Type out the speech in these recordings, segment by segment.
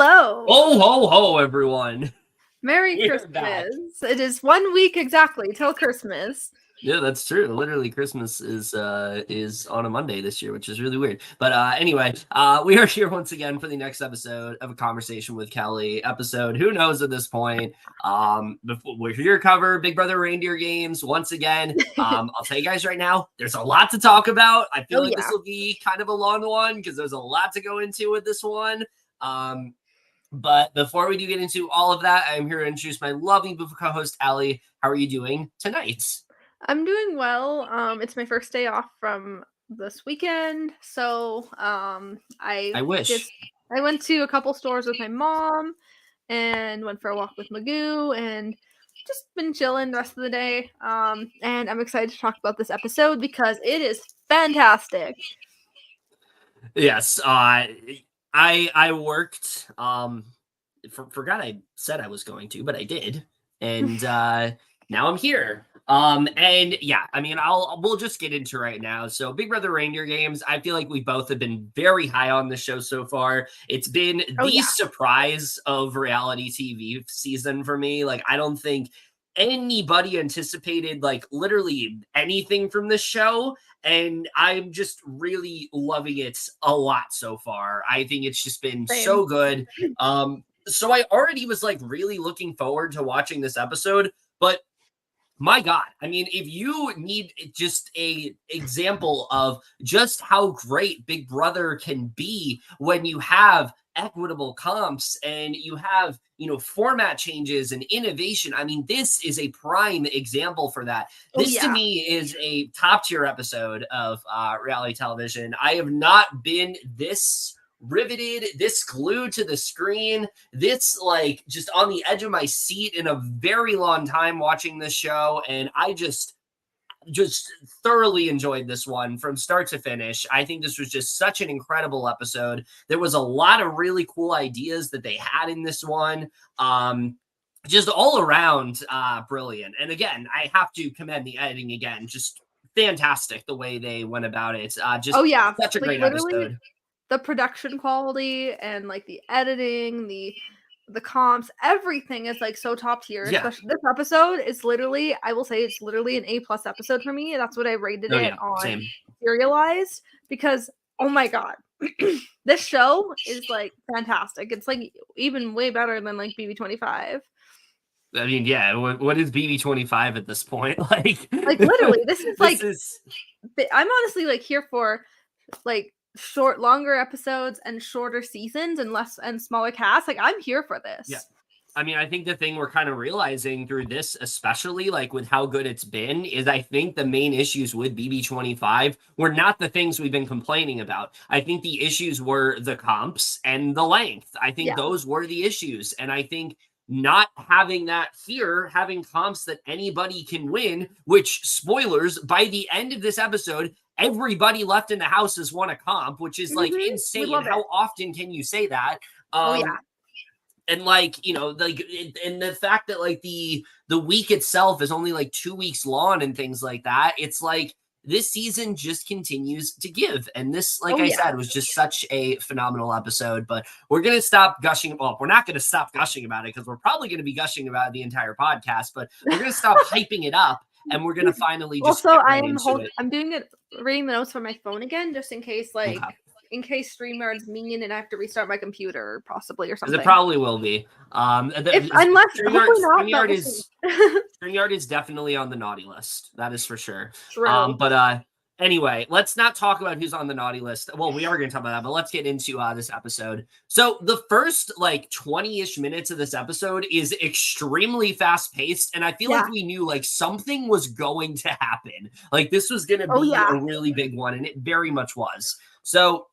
Hello. Oh, ho, ho, everyone. Merry We're back. Christmas. It is 1 week exactly till Christmas. Yeah, that's true. Literally, Christmas is on a Monday this year, which is really weird. But anyway, we are here once again for the next episode of A Conversation with Kely. Episode, who knows at this point. We're here to cover Big Brother Reindeer games once again. I'll tell you guys right now, there's a lot to talk about. I feel like this will be kind of a long one because there's a lot to go into with this one. But before we do get into all of that, I'm here to introduce my lovely beautiful co-host, Allie. How are you doing tonight? I'm doing well. It's my first day off from this weekend, so I wish. I went to a couple stores with my mom and went for a walk with Magoo and just been chilling the rest of the day. And I'm excited to talk about this episode because it is fantastic. Yes, I worked. Forgot I said I was going to, but I did, and now I'm here. And yeah, I mean, we'll just get into right now. So Big Brother Reindeer games, I feel like we both have been very high on the show so far. It's been the surprise of reality TV season for me. Like, I don't think anybody anticipated like literally anything from this show, and I'm just really loving it a lot so far. I think it's just been so good. So I already was like really looking forward to watching this episode, but my God, I mean, if you need just a example of just how great Big Brother can be when you have equitable comps and you have, format changes and innovation. I mean, this is a prime example for that. This to me is a top tier episode of reality television. I have not been this riveted, this glued to the screen, this like just on the edge of my seat in a very long time watching this show, and I just thoroughly enjoyed this one from start to finish. I think this was just such an incredible episode. There was a lot of really cool ideas that they had in this one. Just all around brilliant. And again, I have to commend the editing again. Just fantastic the way they went about it. Just such a great episode. The production quality and like the editing, the comps, everything is like so top tier. Yeah. Especially this episode is literally, I will say it's literally an A+ episode for me. That's what I rated it on Serialized, because oh my God, this show is like fantastic. It's like even way better than like BB25. I mean, yeah, what is BB25 at this point? Like literally, this is I'm honestly like here for like longer episodes and shorter seasons and smaller casts. Like, I'm here for this. Yeah. I mean, I think the thing we're kind of realizing through this, especially like with how good it's been, is I think the main issues with BB25 were not the things we've been complaining about. I think the issues were the comps and the length. I think those were the issues. And I think not having that here, having comps that anybody can win, which, spoilers, by the end of this episode, everybody left in the house has won a comp, which is like insane. How often can you say that? And like, and the fact that like the week itself is only like 2 weeks long and things like that. It's like this season just continues to give. And this, like I said, was just such a phenomenal episode. But we're going to stop gushing. Well, we're not going to stop gushing about it because we're probably going to be gushing about it the entire podcast, but we're going to stop hyping it up. And we're gonna finally just. I'm doing it, reading the notes from my phone again, just in case, in case StreamYard's mean and I have to restart my computer, possibly, or something. It probably will be. Unless StreamYard is definitely on the naughty list. That is for sure. True. But anyway, let's not talk about who's on the naughty list. Well, we are going to talk about that, but let's get into this episode. So the first like 20-ish minutes of this episode is extremely fast-paced, and I feel like we knew like something was going to happen. Like this was going to be a really big one, and it very much was. So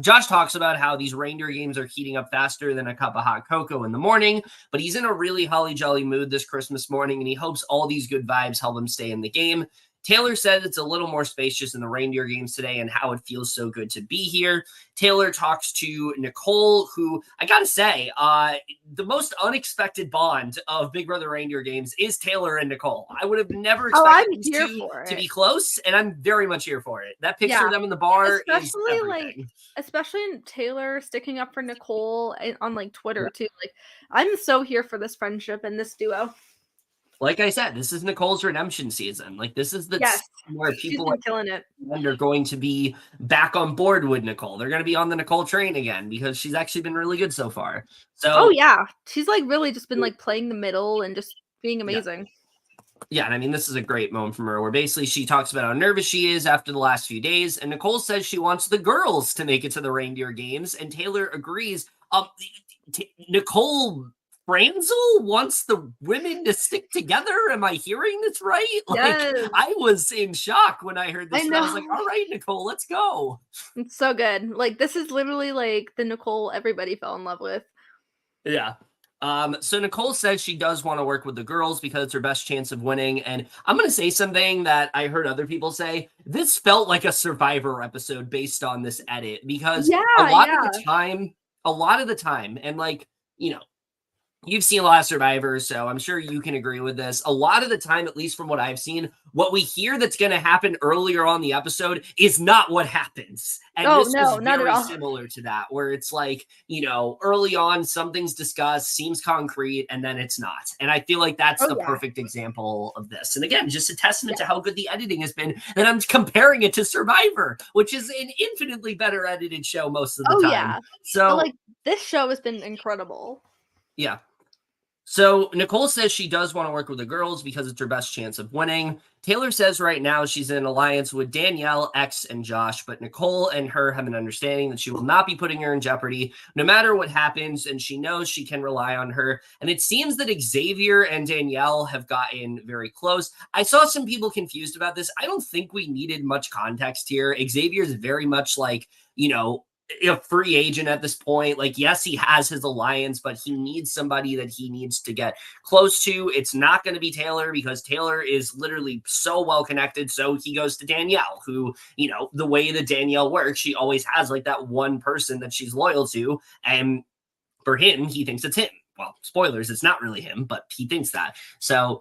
Josh talks about how these reindeer games are heating up faster than a cup of hot cocoa in the morning, but he's in a really holly jolly mood this Christmas morning, and he hopes all these good vibes help him stay in the game. Taylor said it's a little more spacious in the reindeer games today and how it feels so good to be here. Taylor talks to Nicole, who I gotta say, the most unexpected bond of Big Brother Reindeer games is Taylor and Nicole. I would have never expected these two to be close, and I'm very much here for it. That picture of them in the bar is everything. Especially Taylor sticking up for Nicole on like Twitter too. Like, I'm so here for this friendship and this duo. Like I said, this is Nicole's redemption season. Like, this is the where people are killing it. And are going to be back on board with Nicole. They're going to be on the Nicole train again because she's actually been really good so far. So, she's like really just been like playing the middle and just being amazing. Yeah, and I mean, this is a great moment from her where basically she talks about how nervous she is after the last few days, and Nicole says she wants the girls to make it to the reindeer games, and Taylor agrees. Nicole Franzel wants the women to stick together. Am I hearing this right? Like, I was in shock when I heard this. I was like, all right, Nicole, let's go. It's so good. Like, this is literally like the Nicole everybody fell in love with. Yeah. So Nicole says she does want to work with the girls because it's her best chance of winning. And I'm going to say something that I heard other people say. This felt like a Survivor episode based on this edit because a lot of the time, and like, you know, you've seen a lot of Survivors, so I'm sure you can agree with this. A lot of the time, at least from what I've seen, what we hear that's going to happen earlier on the episode is not what happens. And this was very similar to that, where it's like, you know, early on, something's discussed, seems concrete, and then it's not. And I feel like that's the perfect example of this. And again, just a testament to how good the editing has been. And I'm comparing it to Survivor, which is an infinitely better edited show most of the time. Yeah. So, like, this show has been incredible. Yeah. So Nicole says she does want to work with the girls because it's her best chance of winning. Taylor says right now she's in an alliance with Danielle, X, and Josh, but Nicole and her have an understanding that she will not be putting her in jeopardy no matter what happens, and she knows she can rely on her. And it seems that Xavier and Danielle have gotten very close. I saw some people confused about this. I don't think we needed much context here. Xavier is very much like, you know, a free agent at this point. Like, yes, he has his alliance, but he needs somebody that he needs to get close to. It's not going to be Taylor because Taylor is literally so well connected. So he goes to Danielle, who, you know, the way that Danielle works, she always has like that one person that she's loyal to. And for him, he thinks it's him. Well, spoilers, it's not really him, but he thinks that. So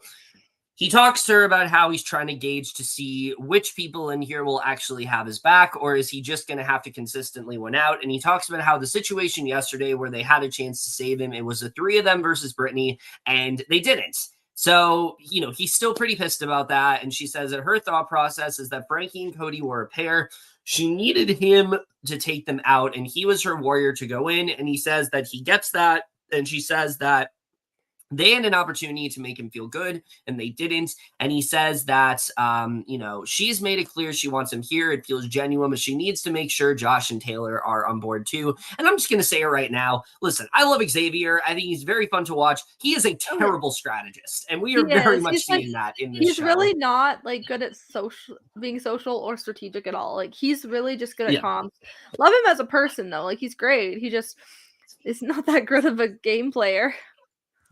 he talks to her about how he's trying to gauge to see which people in here will actually have his back, or is he just going to have to consistently win out? And he talks about how the situation yesterday where they had a chance to save him, it was the three of them versus Britney, and they didn't. So, you know, he's still pretty pissed about that. And she says that her thought process is that Frankie and Cody were a pair. She needed him to take them out, and he was her warrior to go in. And he says that he gets that. And she says that they had an opportunity to make him feel good, and they didn't. And he says that, you know, she's made it clear she wants him here. It feels genuine, but she needs to make sure Josh and Taylor are on board too. And I'm just going to say it right now. Listen, I love Xavier. I think he's very fun to watch. He is a terrible strategist, and we are very much seeing that in this He's show. really not like good at being social or strategic at all. Like, he's really just good at comms. Love him as a person though. Like, he's great. He just is not that good of a game player.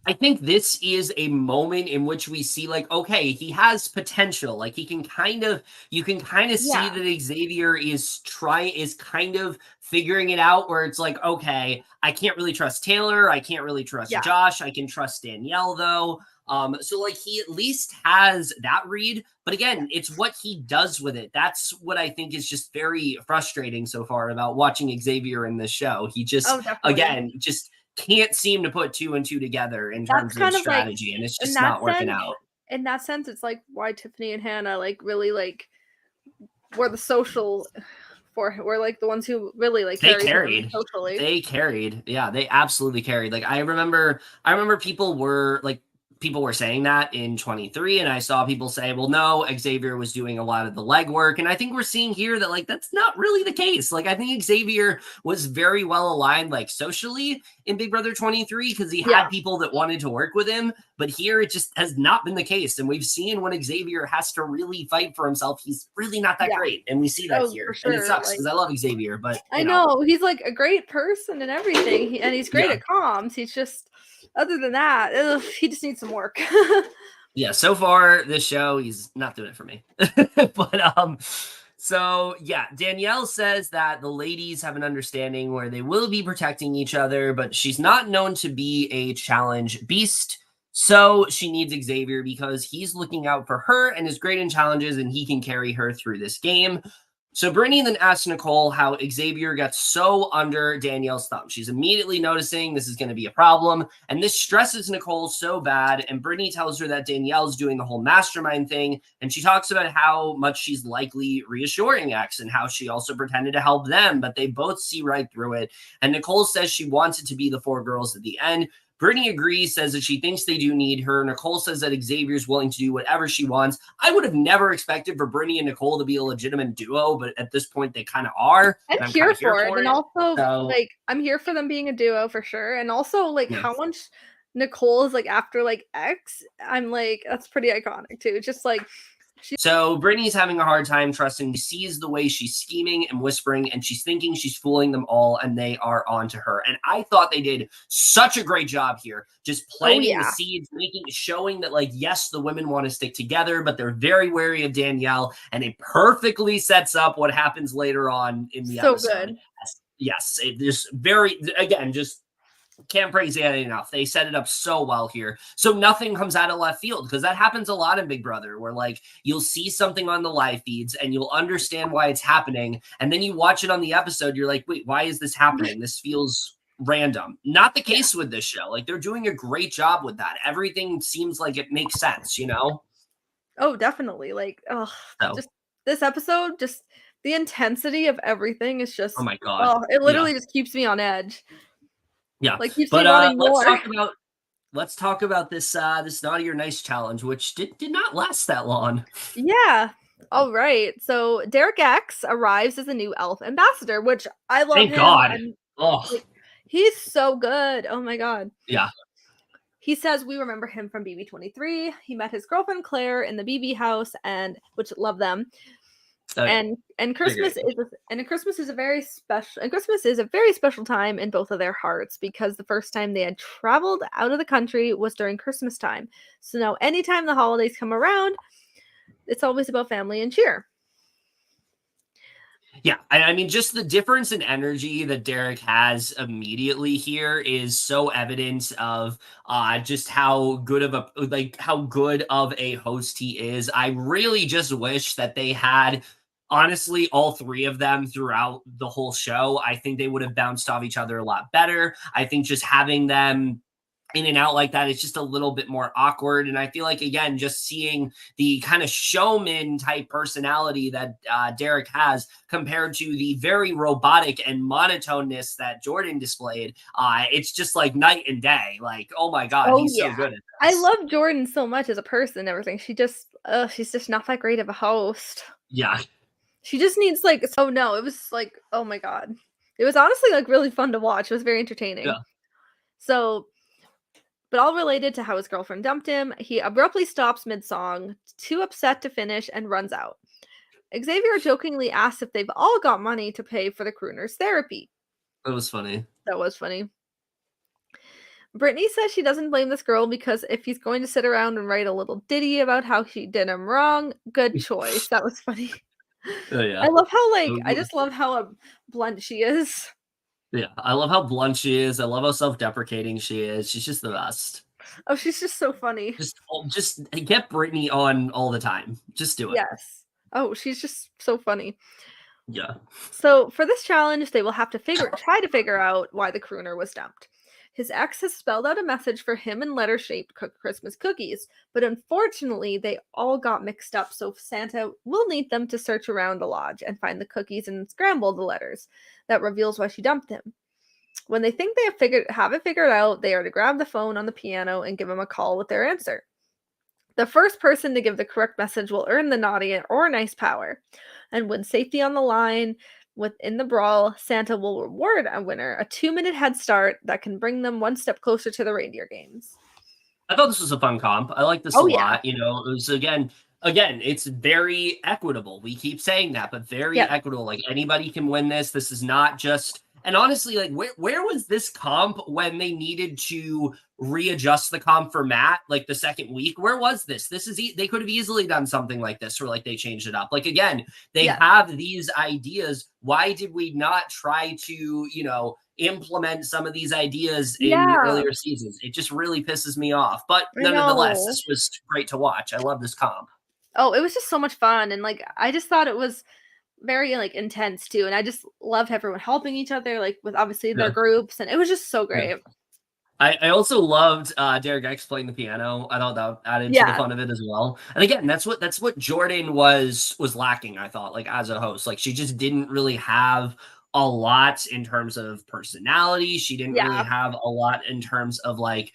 I think this is a moment in which we see, like, okay, he has potential. Like, he can kind of, you can kind of see that Xavier is kind of figuring it out, where it's like, okay, I can't really trust Taylor. I can't really trust Josh. I can trust Danielle though. So like, he at least has that read, but again, it's what he does with it. That's what I think is just very frustrating so far about watching Xavier in this show. He just, just can't seem to put two and two together in terms of strategy, and it's just not working out. In that sense, it's like why Tiffany and Hannah like really like were the social we're like the ones who really like carried socially. They carried, they absolutely carried. Like I remember people were saying that in 23, and I saw people say, well, no, Xavier was doing a lot of the legwork. And I think we're seeing here that like that's not really the case. Like I think Xavier was very well aligned like socially in Big Brother 23 because he had people that wanted to work with him. But here it just has not been the case. And we've seen when Xavier has to really fight for himself, he's really not that great. And we see that here. Sure. And it sucks because I love Xavier, but I know he's like a great person and everything. And he's great at comms. He's just, other than that, he just needs some work. Yeah, so far this show, he's not doing it for me. But so yeah, Danielle says that the ladies have an understanding where they will be protecting each other, but she's not known to be a challenge beast. So she needs Xavier because he's looking out for her and is great in challenges and he can carry her through this game. So Brittany then asks Nicole how Xavier got so under Danielle's thumb. She's immediately noticing this is going to be a problem, and this stresses Nicole so bad. And Brittany tells her that Danielle's doing the whole mastermind thing, and she talks about how much she's likely reassuring X and how she also pretended to help them, but they both see right through it. And Nicole says she wants it to be the 4 girls at the end. Brittany agrees, says that she thinks they do need her. Nicole says that Xavier's willing to do whatever she wants. I would have never expected for Brittany and Nicole to be a legitimate duo, but at this point they kind of are. I'm here for it. And also, like, I'm here for them being a duo for sure. And also, like, how much Nicole is, like, after, like, X, I'm like, that's pretty iconic, too. Just, like, so Brittany's having a hard time trusting. She sees the way she's scheming and whispering, and she's thinking she's fooling them all, and they are onto her. And I thought they did such a great job here, just planting the seeds, showing that, like, yes, the women want to stick together, but they're very wary of Danielle, and it perfectly sets up what happens later on in the episode. So good. Yes, it just just can't praise it enough. They set it up so well here. So nothing comes out of left field, because that happens a lot in Big Brother, where like you'll see something on the live feeds and you'll understand why it's happening. And then you watch it on the episode. You're like, wait, why is this happening? This feels random. Not the case with this show. Like, they're doing a great job with that. Everything seems like it makes sense, you know? Oh, definitely. Like, just this episode, just the intensity of everything is just, oh my God. It literally just keeps me on edge. Yeah, like but let's talk about this this naughty or nice challenge, which did not last that long. Yeah. All right. So Derek X arrives as a new elf ambassador, which I love. Thank God. Like, he's so good. Oh my God. Yeah. He says we remember him from BB23. He met his girlfriend Claire in the BB house, and which love them. And Christmas is a very special time in both of their hearts, because the first time they had traveled out of the country was during Christmas time. So now anytime the holidays come around, it's always about family and cheer. Yeah, I mean, just the difference in energy that Derek has immediately here is so evident of just how good of a host he is. I really just wish that they had, honestly, all 3 of them throughout the whole show. I think they would have bounced off each other a lot better. I think just having them in and out like that is just a little bit more awkward. And I feel like, again, just seeing the kind of showman type personality that Derek has compared to the very robotic and monotoneness that Jordan displayed, it's just like night and day. Like, oh my God, he's so good at this. I love Jordan so much as a person and everything. She's just not that great of a host. Yeah. She just needs it was like, oh my God. It was honestly like really fun to watch. It was very entertaining. Yeah. So, but all related to how his girlfriend dumped him, he abruptly stops mid-song, too upset to finish, and runs out. Xavier jokingly asks if they've all got money to pay for the crooner's therapy. That was funny. That was funny. Britney says she doesn't blame this girl because if he's going to sit around and write a little ditty about how she did him wrong, good choice. That was funny. Oh, yeah. I love how I just love how blunt she is. Yeah, I love how blunt she is. I love how self-deprecating she is. She's just the best. Oh, she's just so funny. Just get Britney on all the time. Just do it. Yes. Oh, she's just so funny. Yeah. So for this challenge, they will have to try to figure out why the crooner was dumped. His ex has spelled out a message for him in letter-shaped Christmas cookies, but unfortunately, they all got mixed up, so Santa will need them to search around the lodge and find the cookies and scramble the letters. That reveals why she dumped him. When they think they have it figured out, they are to grab the phone on the piano and give him a call with their answer. The first person to give the correct message will earn the naughty or nice power. And when safety on the line within the brawl, Santa will reward a winner a 2-minute head start that can bring them one step closer to the Reindeer games. I thought this was a fun comp. I like this a lot. You know, it was again, it's very equitable. We keep saying that, but very equitable. Like, anybody can win this. This is not just And honestly, like, where was this comp when they needed to readjust the comp for Matt, like the second week? Where was this? They could have easily done something like this, or like they changed it up. Like, again, they have these ideas. Why did we not try to, implement some of these ideas in earlier seasons? It just really pisses me off. But nonetheless, this was great to watch. I love this comp. Oh, it was just so much fun. And like, I just thought it was very like intense too. And I just loved everyone helping each other, like with obviously their groups. And it was just so great. I also loved Derek X playing the piano. I thought that added to the fun of it as well. And again, that's what Jordan was lacking, I thought, like as a host. Like she just didn't really have a lot in terms of personality. She didn't really have a lot in terms of like,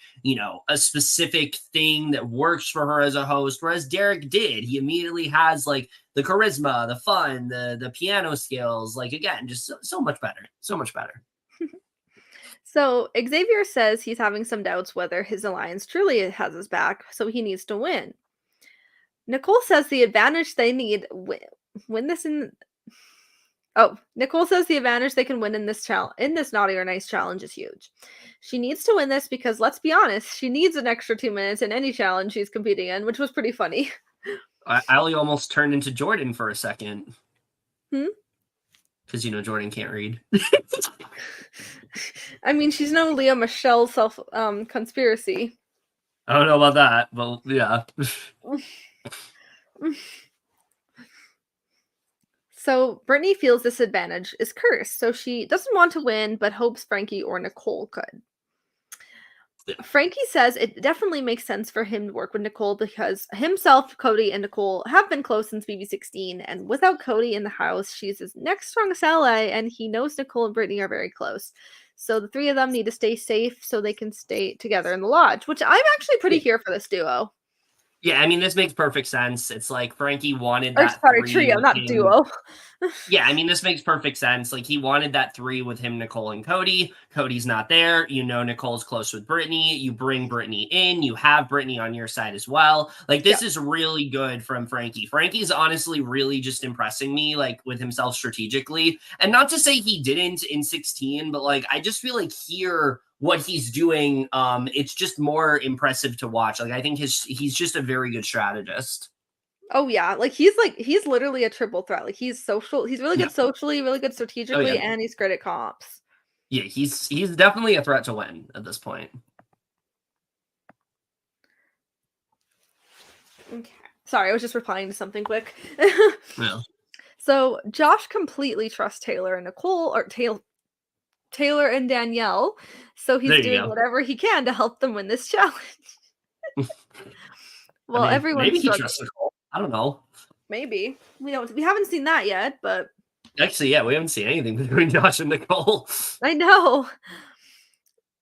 a specific thing that works for her as a host. Whereas Derek did. He immediately has like the charisma, the fun, the piano skills. Like again, just so much better. So much better. So Xavier says he's having some doubts whether his alliance truly has his back, so he needs to win. Nicole says the advantage they need Nicole says the advantage they can win in this naughty or nice challenge is huge. She needs to win this because, let's be honest, she needs an extra 2 minutes in any challenge she's competing in, which was pretty funny. Allie almost turned into Jordan for a second. Because Jordan can't read. I mean, she's no Leah Michelle conspiracy. I don't know about that, but yeah. So Britney feels this advantage is cursed, so she doesn't want to win, but hopes Frankie or Nicole could. Yeah. Frankie says it definitely makes sense for him to work with Nicole because himself, Cody, and Nicole have been close since BB16, and without Cody in the house, she's his next strongest ally, and he knows Nicole and Britney are very close. So the three of them need to stay safe so they can stay together in the lodge, which I'm actually pretty here for this duo. Yeah, I mean, this makes perfect sense. It's like Frankie wanted that trio, not duo. Yeah, I mean, this makes perfect sense. Like, he wanted that 3 with him, Nicole, and Cody. Cody's not there. Nicole's close with Britney. You bring Britney in. You have Britney on your side as well. Like, this is really good from Frankie. Frankie's honestly really just impressing me, like, with himself strategically. And not to say he didn't in 16, but, like, I just feel like here what he's doing, it's just more impressive to watch. Like, I think he's just a very good strategist. Oh yeah, he's literally a triple threat. Like he's really good socially, really good strategically, and he's great at comps. Yeah, he's definitely a threat to win at this point. Okay. Sorry, I was just replying to something quick. Yeah. So Josh completely trusts Taylor and Nicole, or Taylor and Danielle, so he's doing whatever he can to help them win this challenge. Well, everyone maybe he trusts Nicole. I don't know. Maybe. We haven't seen that yet, but actually, yeah, we haven't seen anything between Josh and Nicole. I know.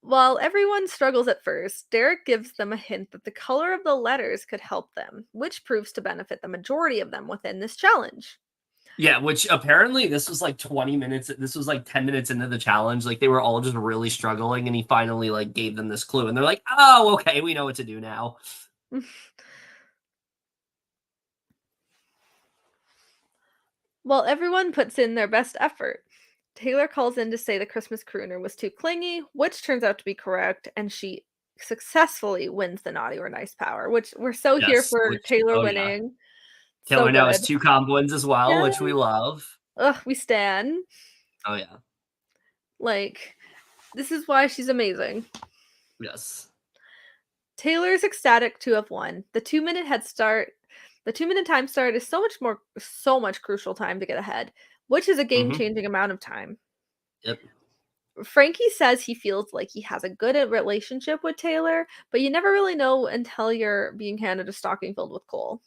While everyone struggles at first, Derek gives them a hint that the color of the letters could help them, which proves to benefit the majority of them within this challenge. Yeah, which apparently this was like 20 minutes. This was like 10 minutes into the challenge. Like they were all just really struggling, and he finally like gave them this clue, and they're like, "Oh, okay, we know what to do now." Well, everyone puts in their best effort. Taylor calls in to say the Christmas crooner was too clingy, which turns out to be correct, and she successfully wins the naughty or nice power, which we're so here for Taylor winning. Yeah. Taylor now has 2 comp wins as well, which we love. Ugh, we stan. Oh yeah. Like, this is why she's amazing. Yes. Taylor's ecstatic to have won. The 2-minute head start. The 2-minute time start is so much crucial time to get ahead, which is a game-changing amount of time. Yep. Frankie says he feels like he has a good relationship with Taylor, but you never really know until you're being handed a stocking filled with coal.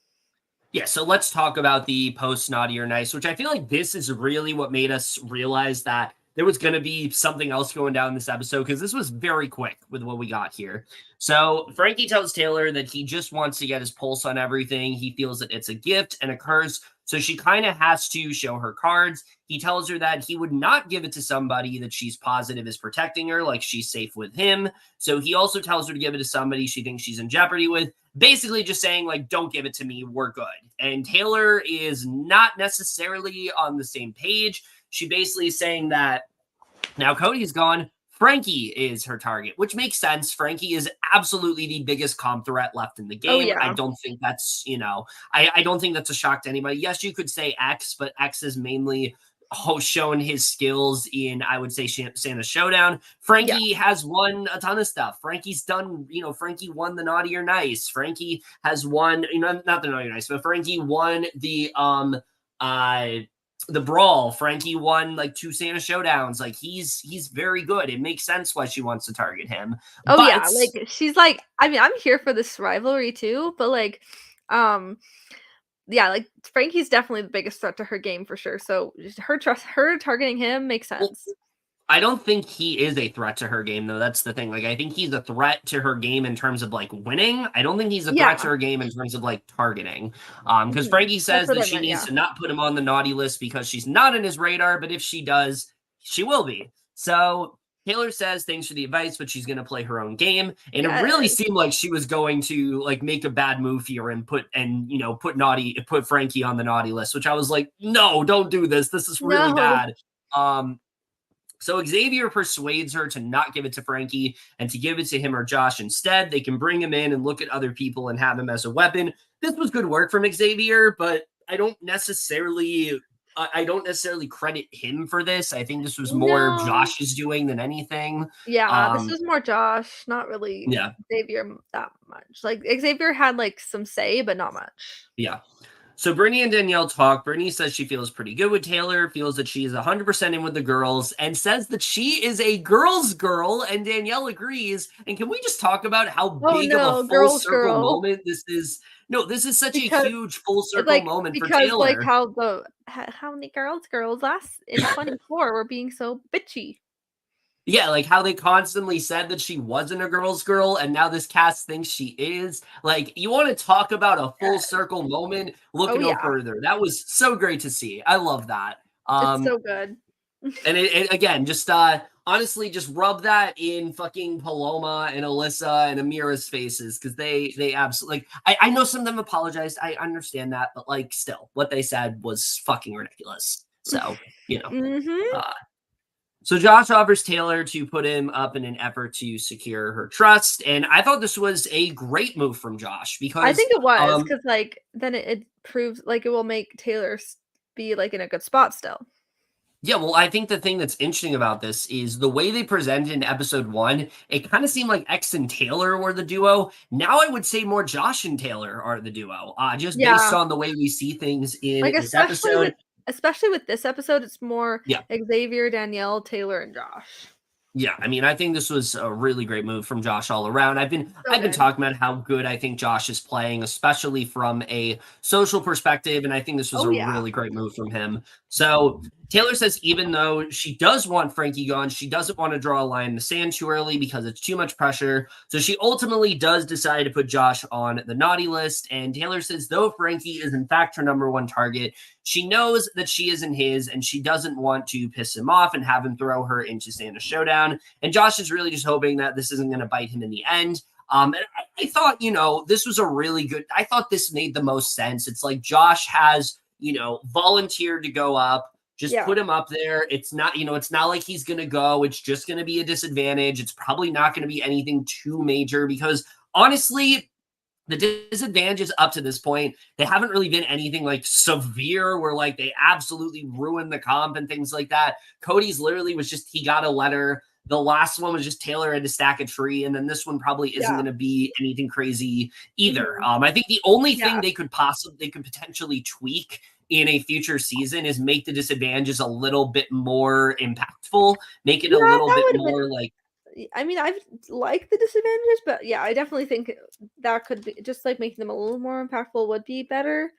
Yeah, so let's talk about the post naughty or nice, which I feel like this is really what made us realize that there was going to be something else going down in this episode, because this was very quick with what we got here. So Frankie tells Taylor that he just wants to get his pulse on everything. He feels that it's a gift and a curse, so she kind of has to show her cards. He tells her that he would not give it to somebody that she's positive is protecting her, like she's safe with him. So he also tells her to give it to somebody she thinks she's in jeopardy with, basically just saying, like, don't give it to me, we're good. And Taylor is not necessarily on the same page. She basically is saying that Now Cody's gone. Frankie is her target, which makes sense. Frankie is absolutely the biggest comp threat left in the game. Oh, yeah. I don't think that's, I don't think that's a shock to anybody. Yes, you could say X, but X has mainly shown his skills in, I would say, Santa Showdown. Frankie has won a ton of stuff. Frankie's done, Frankie won the Naughty or Nice. Frankie has won, not the Naughty or Nice, but Frankie won the Brawl. Frankie won like 2 Santa Showdowns. Like he's very good. It makes sense why she wants to target him. Oh, but, yeah, like she's like, I mean, I'm here for this rivalry too, but like, yeah, like Frankie's definitely the biggest threat to her game for sure. So her targeting him makes sense. Well, I don't think he is a threat to her game, though. That's the thing. Like, I think he's a threat to her game in terms of like winning. I don't think he's a threat to her game in terms of like targeting. Because Frankie says that she needs to not put him on the naughty list because she's not in his radar, but if she does, she will be. So Taylor says thanks for the advice, but she's going to play her own game. And it really seemed like she was going to like make a bad move here and put Frankie on the naughty list, which I was like, no, don't do this. This is really bad. So Xavier persuades her to not give it to Frankie and to give it to him or Josh instead. They can bring him in and look at other people and have him as a weapon. This was good work from Xavier, but I don't necessarily credit him for this. I think this was more Josh's doing than anything. Yeah, this was more Josh, not really Xavier that much. Like Xavier had like some say, but not much. Yeah. So Brittany and Danielle talk. Brittany says she feels pretty good with Taylor, feels that she is 100% in with the girls, and says that she is a girl's girl, and Danielle agrees. And can we just talk about how big of a full circle moment this is? No, this is such a huge full circle moment for Taylor. Like how many girls last in 24 were being so bitchy. Yeah, like how they constantly said that she wasn't a girl's girl, and now this cast thinks she is. Like, you want to talk about a full circle moment? Look no further. That was so great to see. I love that. It's so good. And it again, just honestly, just rub that in fucking Paloma and Alyssa and Amira's faces, because they absolutely, like, I know some of them apologized. I understand that, but like, still, what they said was fucking ridiculous. So, So Josh offers Taylor to put him up in an effort to secure her trust. And I thought this was a great move from Josh, because I think it was, because like then it proves like it will make Taylor be like in a good spot still. Yeah, well, I think the thing that's interesting about this is the way they presented in episode 1, it kind of seemed like X and Taylor were the duo. Now I would say more Josh and Taylor are the duo, just based on the way we see things in like, this episode. Especially with this episode, it's more Xavier, Danielle, Taylor, and Josh. Yeah, I mean, I think this was a really great move from Josh all around. I've been talking about how good I think Josh is playing, especially from a social perspective, and I think this was a really great move from him. So Taylor says even though she does want Frankie gone, she doesn't want to draw a line in the sand too early because it's too much pressure. So she ultimately does decide to put Josh on the naughty list. And Taylor says though Frankie is in fact her number one target, she knows that she isn't his, and she doesn't want to piss him off and have him throw her into Santa Showdown. And Josh is really just hoping that this isn't going to bite him in the end. And I thought, this was a really good, I thought this made the most sense. It's like Josh has, volunteered to go up. Just put him up there. It's not, it's not like he's going to go. It's just going to be a disadvantage. It's probably not going to be anything too major because honestly, the disadvantages up to this point, they haven't really been anything like severe where like they absolutely ruined the comp and things like that. Cody's literally was just, he got a letter. The last one was just Taylor had to stack a tree. And then this one probably isn't going to be anything crazy either. I think the only thing they could potentially tweak in a future season is make the disadvantages a little bit more impactful, make it a little bit more like, I mean, I like the disadvantages, but yeah, I definitely think that could be just like making them a little more impactful would be better.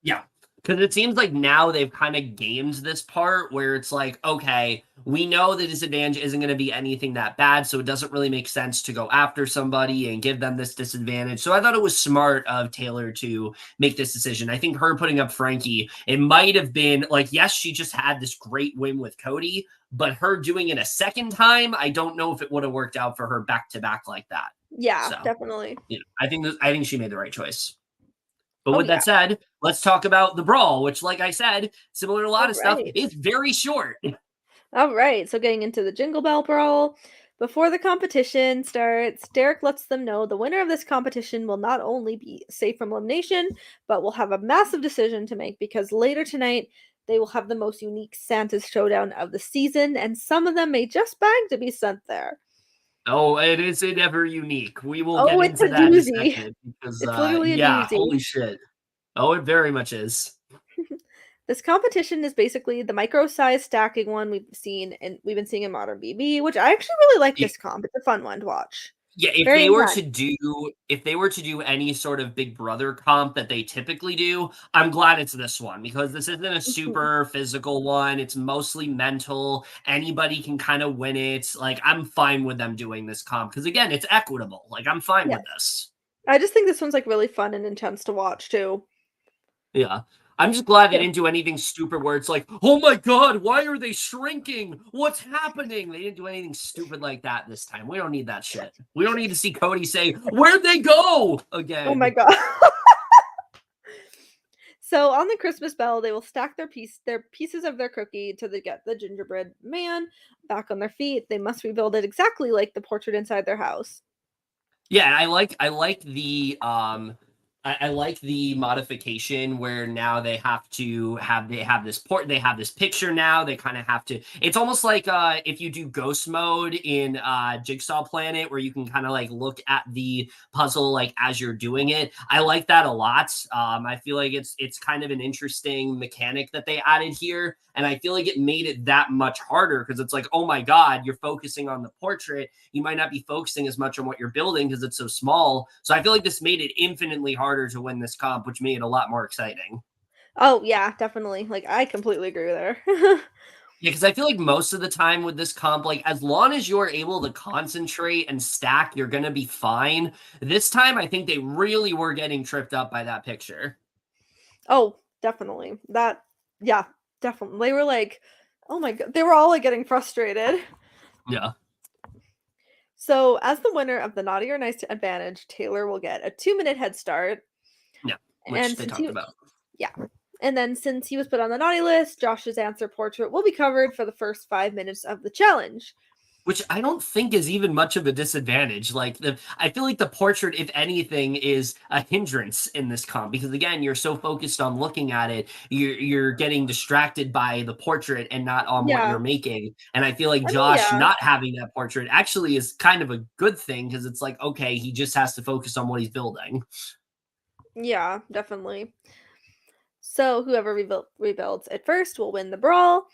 Yeah. Because it seems like now they've kind of gamed this part where it's like, okay, we know the disadvantage isn't going to be anything that bad, so it doesn't really make sense to go after somebody and give them this disadvantage. So I thought it was smart of Taylor to make this decision. I think her putting up Frankie, it might have been like, yes, she just had this great win with Cody, but her doing it a second time, I don't know if it would have worked out for her back-to-back like that. Yeah, so, definitely. I think she made the right choice. But with that said, let's talk about the brawl, which, like I said, similar to a lot of stuff, is very short. All right, so getting into the Jingle Bell Brawl. Before the competition starts, Derek lets them know the winner of this competition will not only be safe from elimination, but will have a massive decision to make because later tonight they will have the most unique Santa's showdown of the season, and some of them may just beg to be sent there. Oh, it is ever unique. We will Oh, get it's into a that in a doozy. second because, It's literally a yeah, doozy. holy shit. Oh, it very much is. This competition is basically the micro-size stacking one we've been seeing in Modern BB, which I actually really like this comp. It's a fun one to watch. Yeah, if Very they were intense. to do any sort of Big Brother comp that they typically do, I'm glad it's this one because this isn't a Mhm. super physical one. It's mostly mental. Anybody can kind of win it. Like I'm fine with them doing this comp because again, it's equitable. Like I'm fine Yes. with this. I just think this one's like really fun and intense to watch too. Yeah. I'm just glad they Yeah. didn't do anything stupid where it's like, oh my god, why are they shrinking? What's happening? They didn't do anything stupid like that this time. We don't need that shit. We don't need to see Cody say, where'd they go? Oh my Again. god. So on the Christmas bell, they will stack their pieces of their cookie to get the gingerbread man back on their feet. They must rebuild it exactly like the portrait inside their house. Yeah, I like the modification where now they have this picture now. They kind of have to it's almost like if you do ghost mode in Jigsaw Planet where you can kind of like look at the puzzle like as you're doing it. I like that a lot. I feel like it's kind of an interesting mechanic that they added here. And I feel like it made it that much harder because it's like, oh my God, you're focusing on the portrait. You might not be focusing as much on what you're building because it's so small. So I feel like this made it infinitely harder to win this comp, which made it a lot more exciting. Oh yeah, definitely. Like I completely agree with her. Yeah, because I feel like most of the time with this comp, like as long as you're able to concentrate and stack, you're gonna be fine. This time, I think they really were getting tripped up by that picture. Oh, definitely. Yeah, definitely. They were like, oh my god, they were all like getting frustrated. Yeah, So, as the winner of the Naughty or Nice Advantage, Taylor will get a 2-minute head start. yeah, which And they since talked he, about. yeah. And then since he was put on the naughty list, Josh's answer portrait will be covered for the first 5 minutes of the challenge. Which I don't think is even much of a disadvantage. I feel like the portrait, if anything, is a hindrance in this comp because again, you're so focused on looking at it, you're getting distracted by the portrait and not on what Yeah. you're making. And I feel like I mean, Josh yeah. not having that portrait actually is kind of a good thing because it's like, okay, he just has to focus on what he's building. Yeah, definitely. So, whoever rebuilds it first will win the brawl.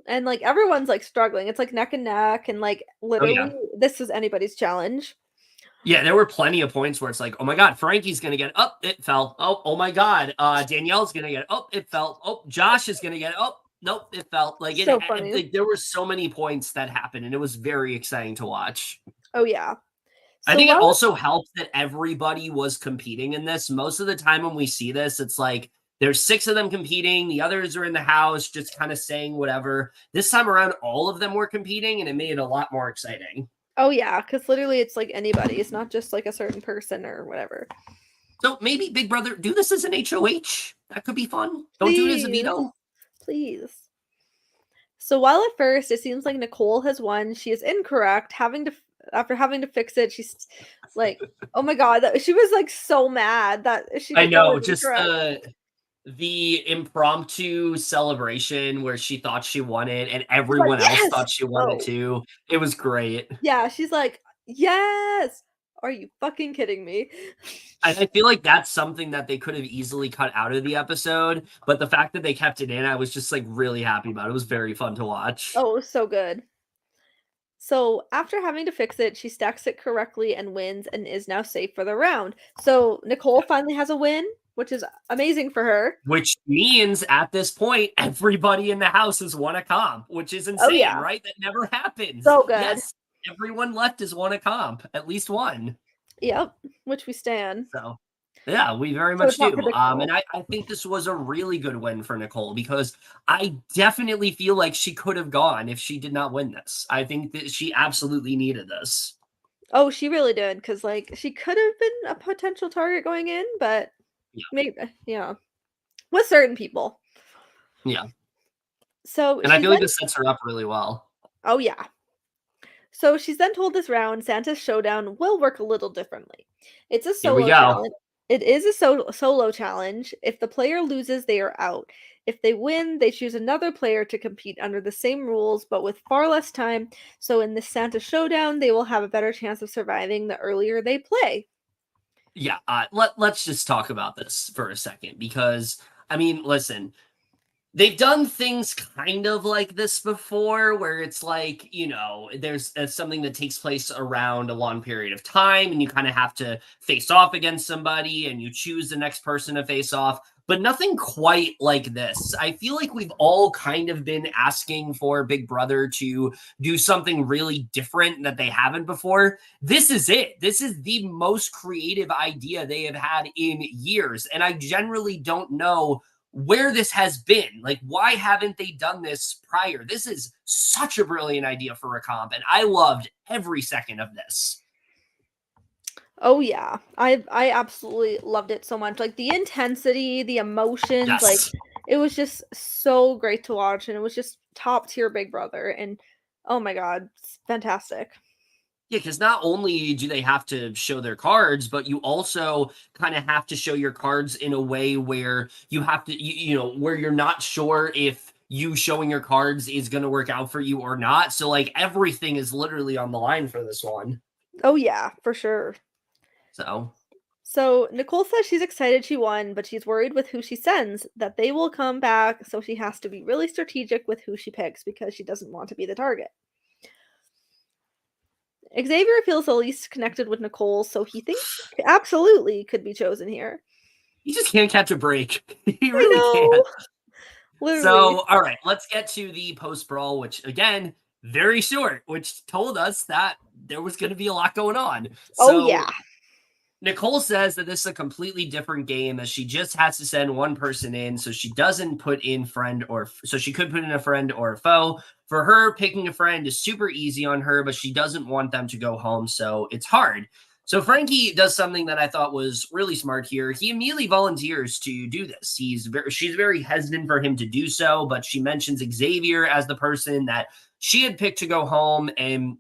And like everyone's like struggling. It's like neck and neck. And like Oh literally, yeah. this is anybody's challenge. Yeah, there were plenty of points where it's like, oh my God, Frankie's gonna get up, it fell. Oh my God, Danielle's gonna get up, it fell. Oh, Josh is gonna get up. Nope, it fell. So funny. Like there were so many points that happened, and it was very exciting to watch. Oh, yeah. I So, think it while also helped that everybody was competing in this. Most of the time when we see this, it's like there's 6 of them competing, the others are in the house just kind of saying whatever. This time around, all of them were competing, and it made it a lot more exciting. Oh yeah, because literally it's like anybody. It's not just like a certain person or whatever. So maybe Big Brother, do this as an HOH. That could be fun. Don't do it as a Please. veto. Please. So while at first it seems like Nicole has won, she is incorrect. After having to fix it, she's like, "Oh my god!" She was like so mad that she I did that know, was just incorrect. the impromptu celebration where she thought she won it and She's like, everyone else "Yes!" thought she won it Oh, too. It was great. yeah. She's like, "Yes!" Are you fucking kidding me? I feel like that's something that they could have easily cut out of the episode, but the fact that they kept it in, I was just like really happy about. It was very fun to watch. Oh, it was so good. So after having to fix it, she stacks it correctly and wins and is now safe for the round. So Nicole finally has a win, which is amazing for her. Which means at this point, everybody in the house has won a comp, which is Oh insane, yeah, right? That never happens. so good. Yes, everyone left has won a comp, at least one. Yep, which we stand. So, yeah, we very So much it's not do. predictable. And I think this was a really good win for Nicole because I definitely feel like she could have gone if she did not win this. I think that she absolutely needed this. Oh, she really did, because like she could have been a potential target going in, but Yeah. maybe yeah, with certain people. Yeah. So and I feel like this sets her up really well. Oh yeah. So she's then told this round Santa's showdown will work a little differently. It's a Here we solo go. challenge. It is a solo challenge. If the player loses, they are out. If they win, they choose another player to compete under the same rules but with far less time. So in this Santa showdown, they will have a better chance of surviving the earlier they play. Yeah, let's just talk about this for a second because I mean, listen, they've done things kind of like this before where it's like, there's something that takes place around a long period of time and you kind of have to face off against somebody and you choose the next person to face off, but nothing quite like this. I feel like we've all kind of been asking for Big Brother to do something really different that they haven't before. This is it. This is the most creative idea they have had in years. And I generally don't know where this has been. Like, why haven't they done this prior? This is such a brilliant idea for a comp, and I loved every second of this. Oh yeah. I absolutely loved it so much. Like the intensity, the emotions, Yes. like it was just so great to watch and it was just top tier Big Brother and oh my god, it's fantastic. Yeah, because not only do they have to show their cards, but you also kind of have to show your cards in a way where you have to, where you're not sure if you showing your cards is going to work out for you or not. So, like, everything is literally on the line for this one. Oh yeah, for sure. So Nicole says she's excited she won, but she's worried with who she sends that they will come back, so she has to be really strategic with who she picks because she doesn't want to be the target. Xavier feels the least connected with Nicole, so he thinks he absolutely could be chosen here. He just can't catch a break. He really can't. Literally. So, all right, let's get to the post-brawl, which, again, very short, which told us that there was going to be a lot going on. Oh, yeah. Nicole says that this is a completely different game, as she just has to send one person in, so she doesn't put in so she could put in a friend or a foe. For her, picking a friend is super easy on her, but she doesn't want them to go home, so it's hard. So Frankie does something that I thought was really smart here. He immediately volunteers to do this. She's very hesitant for him to do so, but she mentions Xavier as the person that she had picked to go home, and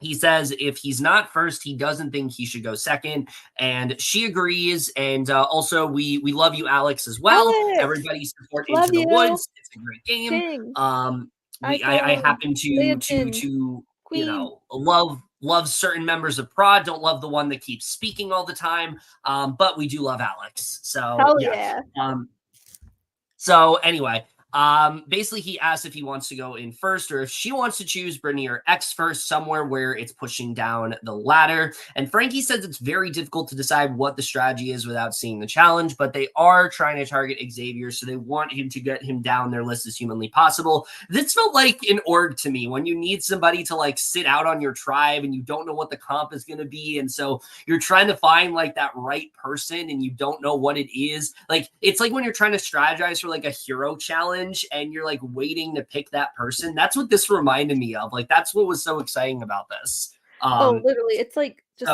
he says if he's not first, he doesn't think he should go second, and she agrees. And also, we love you, Alex, as well. Alex! Everybody support love Into the Woods. It's a great game. King. I happen to love certain members of Prod. Don't love the one that keeps speaking all the time, but we do love Alex. So hell yeah. So anyway. Basically, he asks if he wants to go in first or if she wants to choose Britney or X first, somewhere where it's pushing down the ladder. And Frankie says it's very difficult to decide what the strategy is without seeing the challenge, but they are trying to target Xavier, so they want him to get him down their list as humanly possible. This felt like an org to me, when you need somebody to like sit out on your tribe and you don't know what the comp is going to be, and so you're trying to find like that right person and you don't know what it is. Like, it's like when you're trying to strategize for like a hero challenge and you're like waiting to pick that person. That's what this reminded me of. Like, that's what was so exciting about this. Literally, it's like just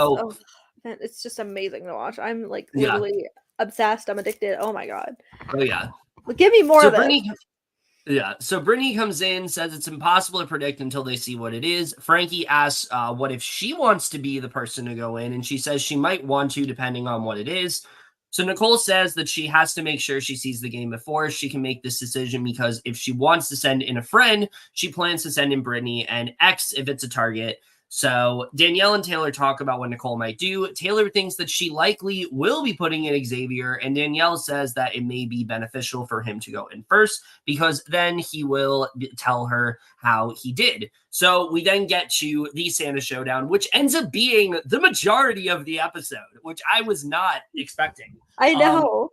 man, it's just amazing to watch. I'm like literally obsessed. I'm addicted. Oh my god. Oh yeah. Well, give me more of it. So Britney comes in, says it's impossible to predict until they see what it is. Frankie asks what if she wants to be the person to go in, and she says she might want to depending on what it is. So Nicole says that she has to make sure she sees the game before she can make this decision, because if she wants to send in a friend, she plans to send in Britney, and X if it's a target. So Danielle and Taylor talk about what Nicole might do. Taylor thinks that she likely will be putting in Xavier, and Danielle says that it may be beneficial for him to go in first because then he will tell her how he did. So we then get to the Santa Showdown, which ends up being the majority of the episode, which I was not expecting. I know.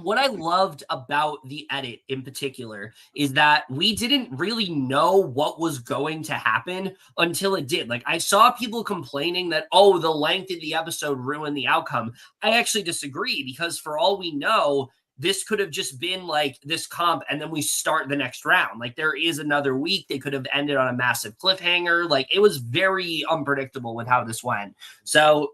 What I loved about the edit in particular is that we didn't really know what was going to happen until it did. Like, I saw people complaining that, oh, the length of the episode ruined the outcome. I actually disagree, because for all we know, this could have just been like this comp and then we start the next round. Like, there is another week. They could have ended on a massive cliffhanger. Like, it was very unpredictable with how this went. So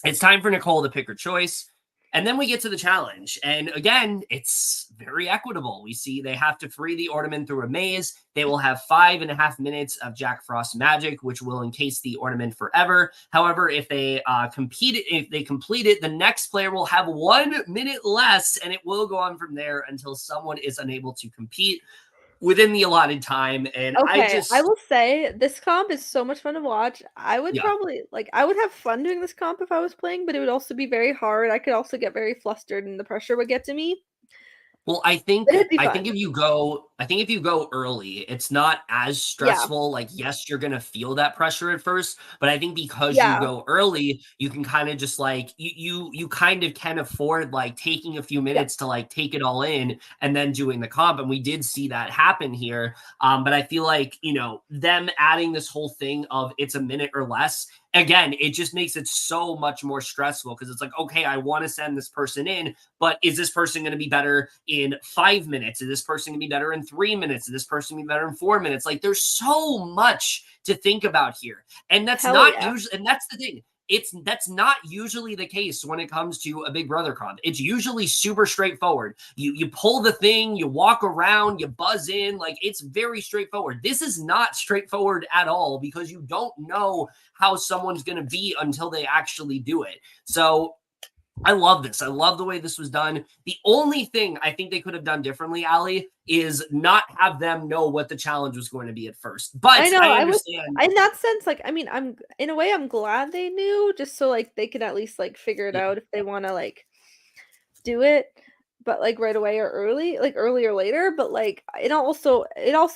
it's time for Nicole to pick her choice. And then we get to the challenge. And again, it's very equitable. We see they have to free the ornament through a maze. They will have 5.5 minutes of Jack Frost magic, which will encase the ornament forever. However, if they complete it, the next player will have 1 minute less, and it will go on from there until someone is unable to compete within the allotted time. And Okay, I will say this comp is so much fun to watch. I would probably I would have fun doing this comp if I was playing, but it would also be very hard. I could also get very flustered and the pressure would get to me. Well, I think if you go early, it's not as stressful. Like, yes, you're gonna feel that pressure at first, but I think because you go early, you can kind of just like you kind of can afford like taking a few minutes to like take it all in and then doing the comp. And we did see that happen here. But I feel like, them adding this whole thing of it's a minute or less, again, it just makes it so much more stressful because it's like, okay, I want to send this person in, but is this person going to be better in 5 minutes? Is this person going to be better in 3 minutes? Is this person going to be better in 4 minutes? Like, there's so much to think about here. And that's usually, and that's the thing. That's not usually the case when it comes to a Big Brother comp. It's usually super straightforward. You pull the thing, you walk around, you buzz in, like it's very straightforward. This is not straightforward at all because you don't know how someone's going to be until they actually do it. So I love this. I love the way this was done. The only thing I think they could have done differently, Allie, is not have them know what the challenge was going to be at first. But I know I understand. In that sense, like, I mean, I'm in a way I'm glad they knew, just so like they could at least like figure it out if they want to like do it, but like right away or early, like early or later. But like it also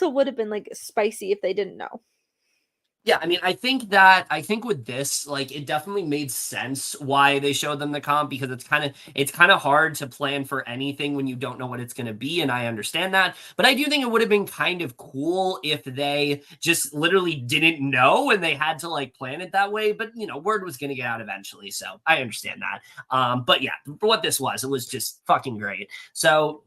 would have been like spicy if they didn't know. Yeah, I mean, I think with this, like, it definitely made sense why they showed them the comp because it's kind of hard to plan for anything when you don't know what it's going to be, and I understand that. But I do think it would have been kind of cool if they just literally didn't know and they had to like plan it that way. But word was going to get out eventually, so I understand that. But yeah, for what this was, it was just fucking great. So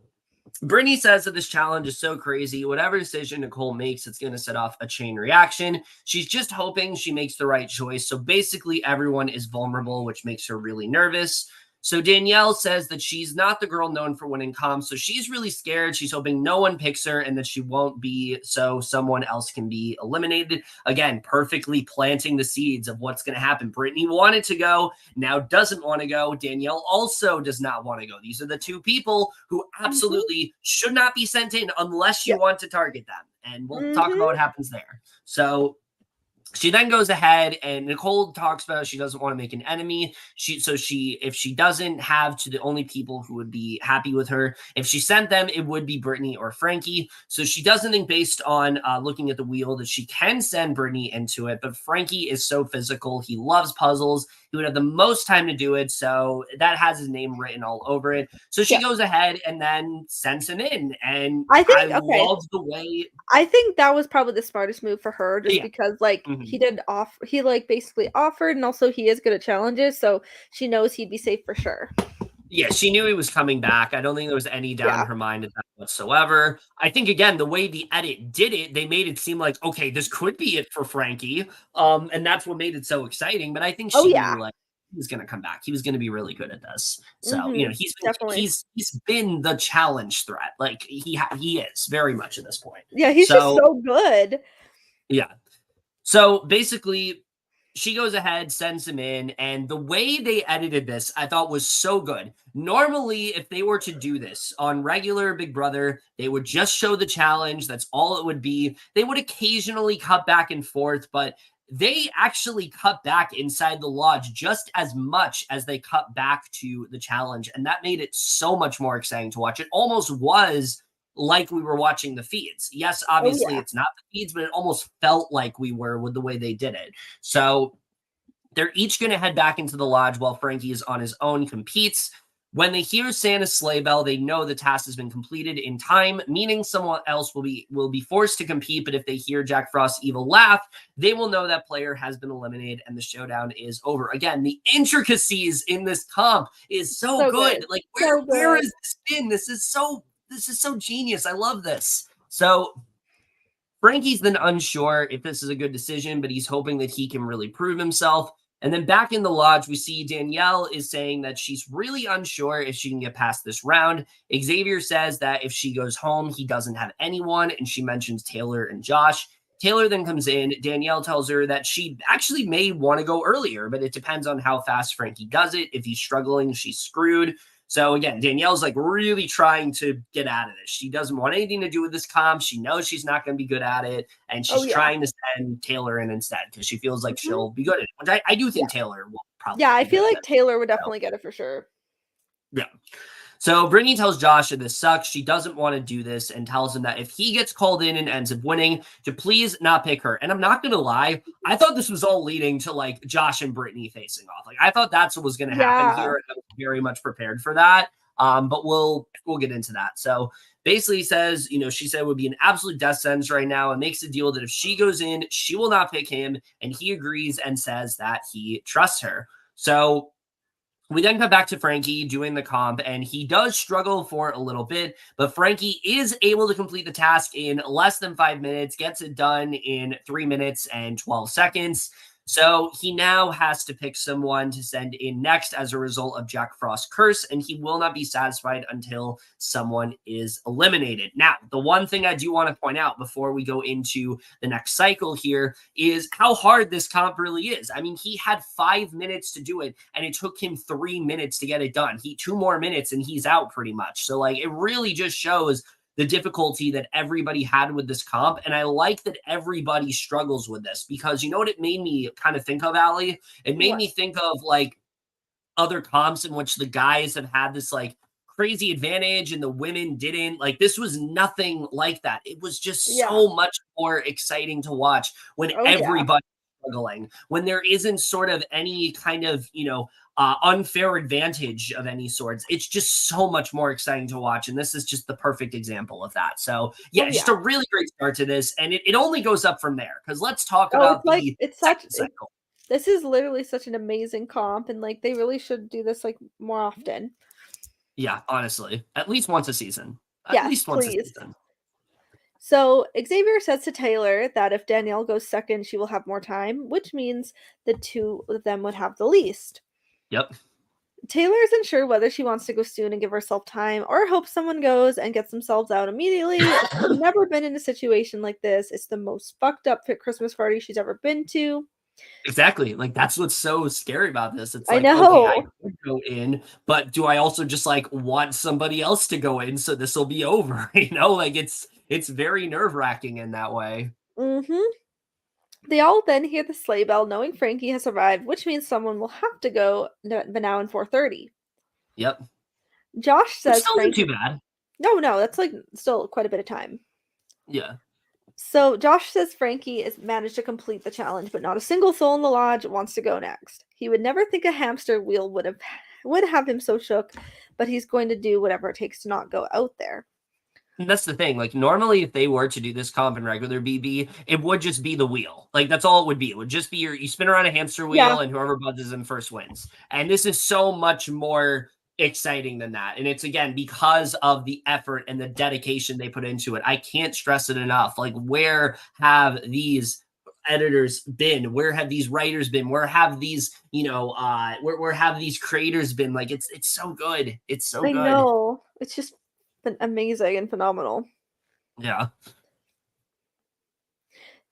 Britney says that this challenge is so crazy. Whatever decision Nicole makes, it's going to set off a chain reaction. She's just hoping she makes the right choice. So basically, everyone is vulnerable, which makes her really nervous. So Danielle says that she's not the girl known for winning comps. So she's really scared. She's hoping no one picks her and that she won't be, so someone else can be eliminated. Again, perfectly planting the seeds of what's going to happen. Britney wanted to go, now doesn't want to go. Danielle also does not want to go. These are the two people who absolutely should not be sent in unless you want to target them. And we'll talk about what happens there. So she then goes ahead and Nicole talks about she doesn't want to make an enemy. If she doesn't have to the only people who would be happy with her, if she sent them, it would be Britney or Frankie. So she doesn't think based on looking at the wheel that she can send Britney into it. But Frankie is so physical. He loves puzzles. He would have the most time to do it. So that has his name written all over it. So she goes ahead and then sends him in. And I love the way. I think that was probably the smartest move for her just because like he like basically offered, and also he is good at challenges. So she knows he'd be safe for sure. Yeah, she knew he was coming back. I don't think there was any doubt in her mind whatsoever. I think, again, the way the edit did it, they made it seem like, okay, this could be it for Frankie. And that's what made it so exciting. But I think she knew, like, he was going to come back. He was going to be really good at this. So, he's been the challenge threat. Like, he is very much at this point. Yeah, he's just so good. Yeah. So, basically, she goes ahead, sends him in, and the way they edited this, I thought was so good. Normally, if they were to do this on regular Big Brother, they would just show the challenge. That's all it would be. They would occasionally cut back and forth, but they actually cut back inside the lodge just as much as they cut back to the challenge, and that made it so much more exciting to watch. It almost was like we were watching the feeds. Yes, obviously it's not the feeds, but it almost felt like we were with the way they did it. So they're each going to head back into the lodge while Frankie is on his own, competes. When they hear Santa's sleigh bell, they know the task has been completed in time, meaning someone else will be forced to compete. But if they hear Jack Frost's evil laugh, they will know that player has been eliminated and the showdown is over. Again, the intricacies in this comp is so good. Like, where has this been? This is so genius. I love this. So Frankie's then unsure if this is a good decision, but he's hoping that he can really prove himself. And then back in the lodge, we see Danielle is saying that she's really unsure if she can get past this round. Xavier says that if she goes home, he doesn't have anyone, and she mentions Taylor and Josh. Taylor then comes in. Danielle tells her that she actually may want to go earlier, but it depends on how fast Frankie does it. If he's struggling, she's screwed. So again, Danielle's like really trying to get out of this. She doesn't want anything to do with this comp. She knows she's not going to be good at it. And she's trying to send Taylor in instead because she feels like she'll be good at it. Which I do think Taylor will probably. Yeah, I feel like Taylor would definitely get it for sure. Yeah. So Britney tells Josh that this sucks. She doesn't want to do this and tells him that if he gets called in and ends up winning, to please not pick her. And I'm not going to lie, I thought this was all leading to like Josh and Britney facing off. Like I thought that's what was going to happen here. And I was very much prepared for that. But we'll get into that. So basically says, she said it would be an absolute death sentence right now and makes a deal that if she goes in, she will not pick him. And he agrees and says that he trusts her. So we then come back to Frankie doing the comp, and he does struggle for a little bit, but Frankie is able to complete the task in less than 5 minutes, gets it done in 3 minutes and 12 seconds. So he now has to pick someone to send in next as a result of Jack Frost's curse, and he will not be satisfied until someone is eliminated. Now, the one thing I do want to point out before we go into the next cycle here is how hard this comp really is. I mean, he had 5 minutes to do it, and it took him 3 minutes to get it done. 2 more minutes, and he's out pretty much. So, like, it really just shows the difficulty that everybody had with this comp. And I like that everybody struggles with this because you know what it made me kind of think of, Allie? It made me think of like other comps in which the guys have had this like crazy advantage and the women didn't. Like this was nothing like that. It was just so much more exciting to watch when everybody's struggling, when there isn't sort of any kind of, unfair advantage of any sorts. It's just so much more exciting to watch. And this is just the perfect example of that. So just a really great start to this. And it only goes up from there. Because let's talk about it's such cycle. This is literally such an amazing comp. And like they really should do this like more often. Yeah, honestly. At least once a season. At least once a season. So Xavier says to Taylor that if Danielle goes second, she will have more time, which means the two of them would have the least. Yep. Taylor isn't sure whether she wants to go soon and give herself time or hope someone goes and gets themselves out immediately. She's never been in a situation like this. It's the most fucked up Christmas party she's ever been to. Exactly. Like that's what's so scary about this. It's like, I know. Okay, I could go in, but do I also just like want somebody else to go in so this will be over? Like it's very nerve-wracking in that way. Mm-hmm. They all then hear the sleigh bell, knowing Frankie has arrived, which means someone will have to go now in 4:30. Yep. Josh says still Frankie... not too bad. No, that's like still quite a bit of time. Yeah. So Josh says Frankie has managed to complete the challenge, but not a single soul in the lodge wants to go next. He would never think a hamster wheel would have him so shook, but he's going to do whatever it takes to not go out there. And that's the thing. Like normally, if they were to do this comp in regular BB, it would just be the wheel. Like that's all it would be. It would just be you spin around a hamster wheel, and whoever buzzes in first wins. And this is so much more exciting than that. And it's again because of the effort and the dedication they put into it. I can't stress it enough. Like where have these editors been? Where have these writers been? Where have these where have these creators been? Like it's so good. It's so good. I know. It's just been amazing and phenomenal. Yeah.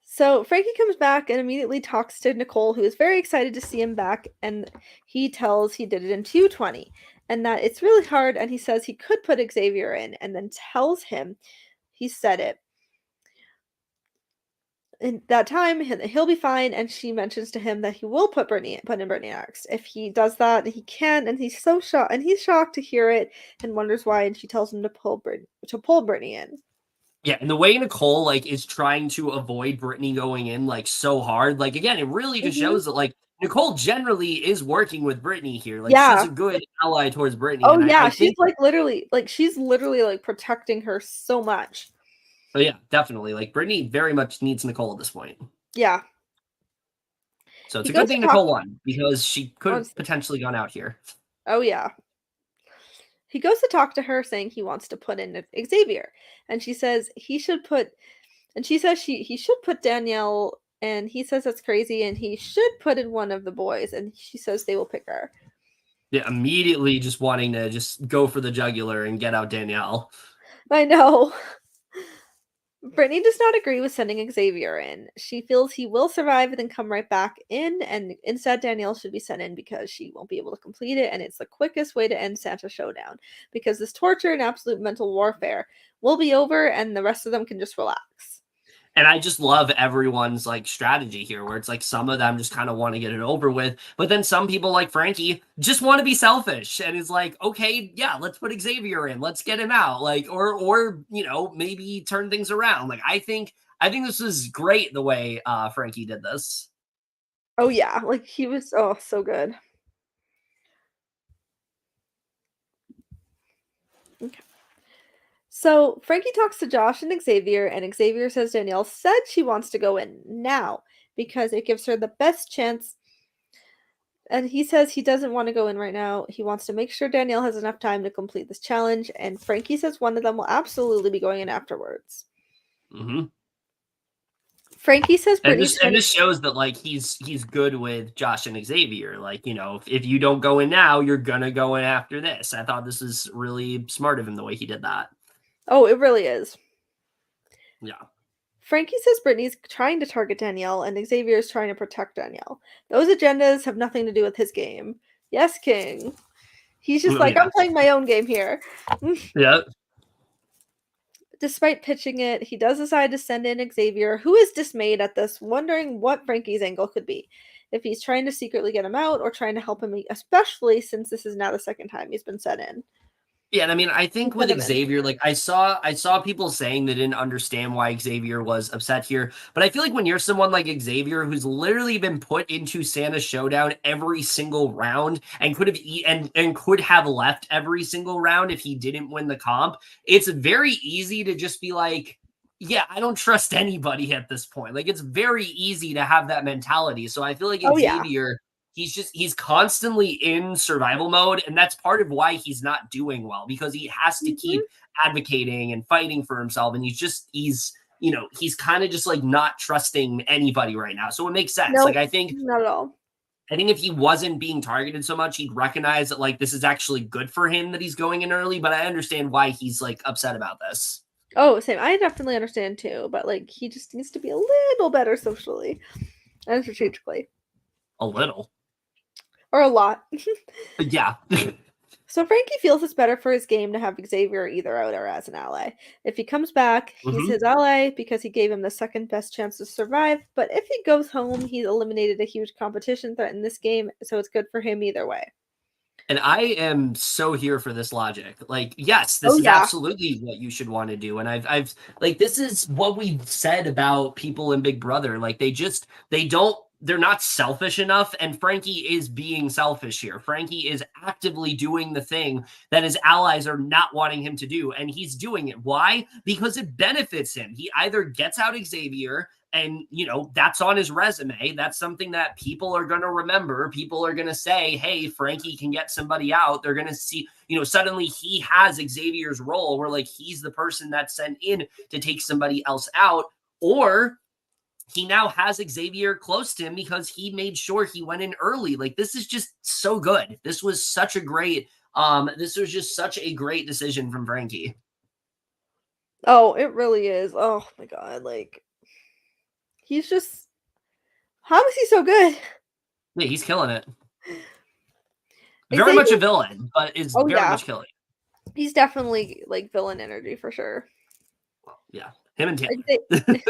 So Frankie comes back and immediately talks to Nicole, who is very excited to see him back, and he tells he did it in 2:20 and that it's really hard, and he says he could put Xavier in and then tells him he said it. In that time, he'll be fine, and she mentions to him that he will put in Britney next. If he does that, he can, and he's so shocked, and he's shocked to hear it and wonders why, and she tells him to pull Britney in. Yeah, and the way Nicole like is trying to avoid Britney going in like so hard, like again, it really just shows that like Nicole generally is working with Britney here. Like she's a good ally towards Britney. Oh, and I she's think... she's literally like protecting her so much. Oh yeah, definitely. Like Britney very much needs Nicole at this point. Yeah. So it's a good thing Nicole won because she could have potentially gone out here. Oh yeah. He goes to talk to her saying he wants to put in Xavier, and she says he should put Danielle and he says that's crazy and he should put in one of the boys, and she says they will pick her. Yeah, immediately just wanting to just go for the jugular and get out Danielle. I know. Britney does not agree with sending Xavier in. She feels he will survive and then come right back in, and instead Danielle should be sent in because she won't be able to complete it, and it's the quickest way to end Santa's showdown, because this torture and absolute mental warfare will be over and the rest of them can just relax. And I just love everyone's like strategy here, where it's like some of them just kind of want to get it over with, but then some people like Frankie just want to be selfish and is like, okay, yeah, let's put Xavier in, let's get him out, like, or you know, maybe turn things around. Like, I think this is great the way Frankie did this. Oh yeah, like he was so good. Okay. So Frankie talks to Josh and Xavier says Danielle said she wants to go in now because it gives her the best chance. And he says he doesn't want to go in right now. He wants to make sure Danielle has enough time to complete this challenge. And Frankie says one of them will absolutely be going in afterwards. Mm-hmm. Frankie says Brittany's and this shows that like he's good with Josh and Xavier. Like, you know, if you don't go in now, you're gonna go in after this. I thought this is really smart of him the way he did that. Oh, it really is. Yeah. Frankie says Brittany's trying to target Danielle and Xavier is trying to protect Danielle. Those agendas have nothing to do with his game. Yes, King. He's just I'm playing my own game here. Yeah. Despite pitching it, he does decide to send in Xavier, who is dismayed at this, wondering what Frankie's angle could be. If he's trying to secretly get him out or trying to help him, especially since this is now the second time he's been sent in. Yeah, and I mean, I think with Xavier, like I saw people saying they didn't understand why Xavier was upset here, but I feel like when you're someone like Xavier who's literally been put into Santa's showdown every single round and could have and could have left every single round if he didn't win the comp, it's very easy to just be like, yeah, I don't trust anybody at this point. Like, it's very easy to have that mentality. So I feel like Xavier. Yeah. He's constantly in survival mode, and that's part of why he's not doing well, because he has to keep advocating and fighting for himself, and he's kind of just like not trusting anybody right now. So it makes sense. Nope, like I think not at all. I think if he wasn't being targeted so much, he'd recognize that like this is actually good for him that he's going in early, but I understand why he's like upset about this. Oh, same. I definitely understand too, but like he just needs to be a little better socially and strategically. A little. Or a lot. Yeah. So Frankie feels it's better for his game to have Xavier either out or as an ally. If he comes back, he's his ally because he gave him the second best chance to survive. But if he goes home, he's eliminated a huge competition threat in this game, so it's good for him either way. And I am so here for this logic. Like, yes, this is absolutely what you should want to do. And I've like, this is what we've said about people in Big Brother. Like, they're not selfish enough. And Frankie is being selfish here. Frankie is actively doing the thing that his allies are not wanting him to do. And he's doing it. Why? Because it benefits him. He either gets out Xavier, and, you know, that's on his resume. That's something that people are going to remember. People are going to say, hey, Frankie can get somebody out. They're going to see, you know, suddenly he has Xavier's role where like he's the person that's sent in to take somebody else out. Or he now has Xavier close to him because he made sure he went in early. Like, this is just so good. This was such a great decision from Frankie. Oh, it really is. Oh my God. Like, he's just, how is he so good? Yeah, he's killing it. Very much a villain, but is very much killing. He's definitely like villain energy for sure. Yeah. Him and Tim.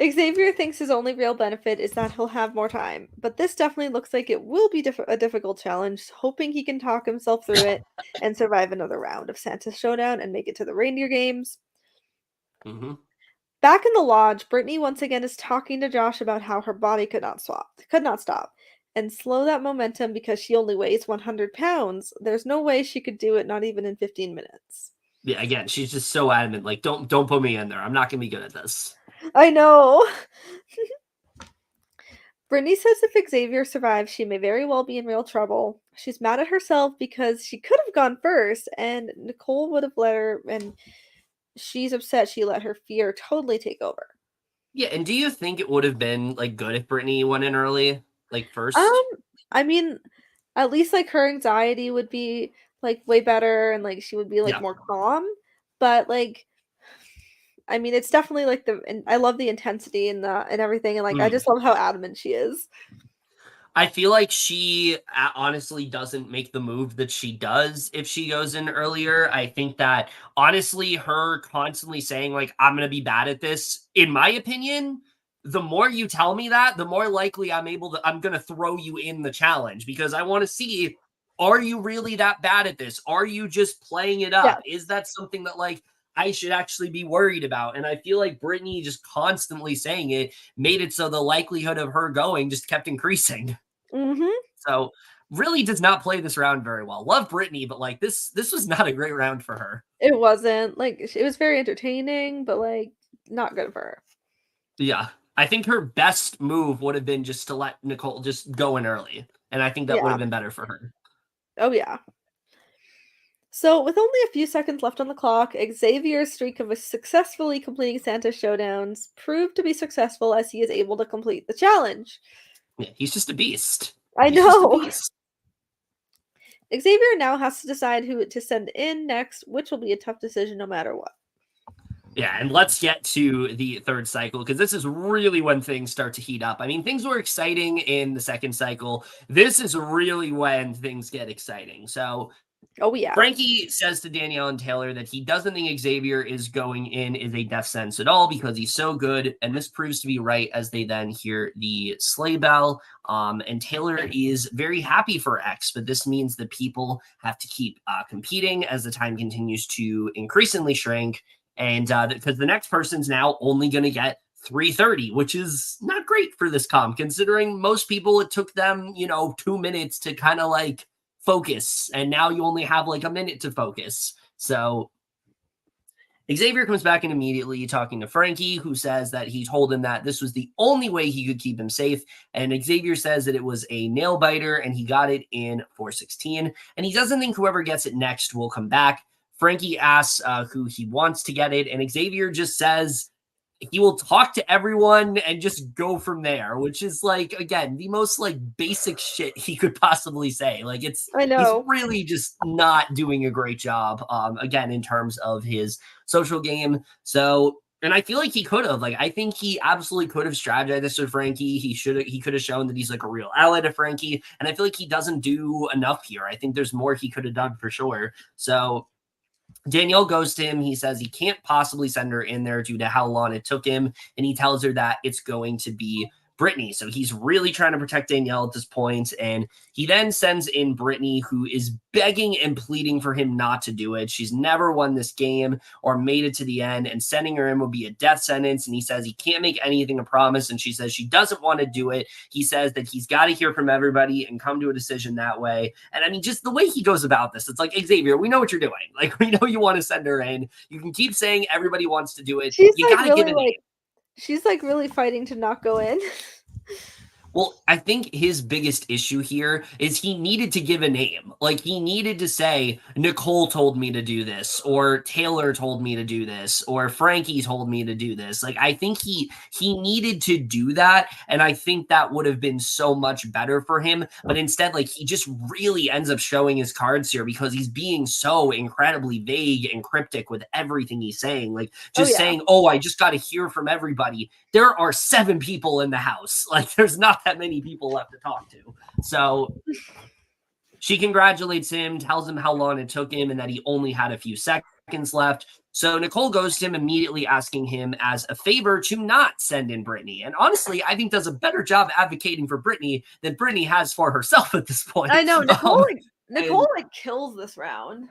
Xavier thinks his only real benefit is that he'll have more time, but this definitely looks like it will be a difficult challenge, hoping he can talk himself through it and survive another round of Santa's showdown and make it to the reindeer games. Back in the lodge, Britney once again is talking to Josh about how her body could not stop, and slow that momentum because she only weighs 100 pounds. There's no way she could do it, not even in 15 minutes. Yeah, again, she's just so adamant. Like, don't put me in there. I'm not gonna be good at this. I know. Britney says if Xavier survives, she may very well be in real trouble. She's mad at herself because she could have gone first, and Nicole would have let her, and she's upset she let her fear totally take over. Yeah, and do you think it would have been like good if Britney went in early, like first? I mean, at least like her anxiety would be like way better and like she would be like Yeah. more calm. But like I mean, it's definitely like and I love the intensity and the and everything and like I just love how adamant she is. I feel like she honestly doesn't make the move that she does if she goes in earlier. I think that honestly, her constantly saying, like, I'm going to be bad at this, in my opinion, the more you tell me that, the more likely I'm going to throw you in the challenge because I want to see, are you really that bad at this? Are you just playing it Yeah. up? Is that something that, like, I should actually be worried about? And I feel like Britney just constantly saying it made it so the likelihood of her going just kept increasing. Mhm. So really does not play this round very well. Love Britney, but like this was not a great round for her. It wasn't like it was very entertaining, but like not good for her. Yeah. I think her best move would have been just to let Nicole just go in early. And I think that would Yeah. have been better for her. Oh yeah. So, with only a few seconds left on the clock, Xavier's streak of successfully completing Santa's showdowns proved to be successful as he is able to complete the challenge. Yeah, he's just a beast. I He's just a know. beast. Xavier now has to decide who to send in next, which will be a tough decision no matter what. Yeah, and let's get to the third cycle because this is really when things start to heat up. I mean, things were exciting in the second cycle. This is really when things get exciting. So Oh yeah. Frankie says to Danielle and Taylor that he doesn't think Xavier is going in is a death sentence at all because he's so good, and this proves to be right as they then hear the sleigh bell. And Taylor is very happy for X, but this means that people have to keep competing as the time continues to increasingly shrink, and because the next person's now only going to get 3:30, which is not great for this comp, considering most people it took them 2 minutes to kind of like focus, and now you only have like a minute to focus. So Xavier comes back in immediately talking to Frankie, who says that he told him that this was the only way he could keep him safe. And Xavier says that it was a nail biter and he got it in 416. And he doesn't think whoever gets it next will come back. Frankie asks who he wants to get it. And Xavier just says he will talk to everyone and just go from there, which is like, again, the most like basic shit he could possibly say. Like I he's know. really just not doing a great job, again, in terms of his social game. So, and I feel like he could have, like, I think he absolutely could have strategized this with Frankie. He could have shown that he's like a real ally to Frankie. And I feel like he doesn't do enough here. I think there's more he could have done for sure. So Danielle goes to him. He says he can't possibly send her in there due to how long it took him. And he tells her that it's going to be Britney. So he's really trying to protect Danielle at this point. And he then sends in Britney, who is begging and pleading for him not to do it. She's never won this game or made it to the end. And sending her in would be a death sentence. And he says he can't make anything a promise. And she says she doesn't want to do it. He says that he's got to hear from everybody and come to a decision that way. And I mean, just the way he goes about this, it's like, Xavier, we know what you're doing. Like, we know you want to send her in. You can keep saying everybody wants to do it. She's You like got to give really it like she's like really fighting to not go in. Well, I think his biggest issue here is he needed to give a name. Like, he needed to say, Nicole told me to do this, or Taylor told me to do this, or Frankie told me to do this. Like, I think he needed to do that, and I think that would have been so much better for him. But instead, like, he just really ends up showing his cards here because he's being so incredibly vague and cryptic with everything he's saying. Like, just saying, oh, I just got to hear from everybody. There are 7 people in the house. Like, there's not that many people left to talk to. So she congratulates him, tells him how long it took him and that he only had a few seconds left. So Nicole goes to him immediately asking him as a favor to not send in Britney. And honestly, I think does a better job advocating for Britney than Britney has for herself at this point. I know. Nicole kills this round.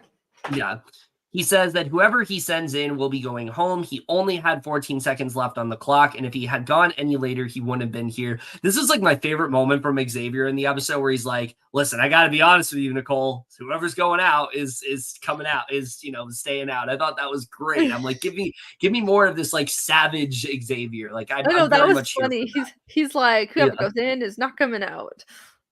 Yeah. He says that whoever he sends in will be going home. He only had 14 seconds left on the clock, and if he had gone any later, he wouldn't have been here. This is like my favorite moment from Xavier in the episode where he's like, listen, I got to be honest with you, Nicole. Whoever's going out is coming out, is, staying out. I thought that was great. I'm like, give me more of this like savage Xavier. Like, I'm that very was much funny. He's like, whoever goes in is not coming out.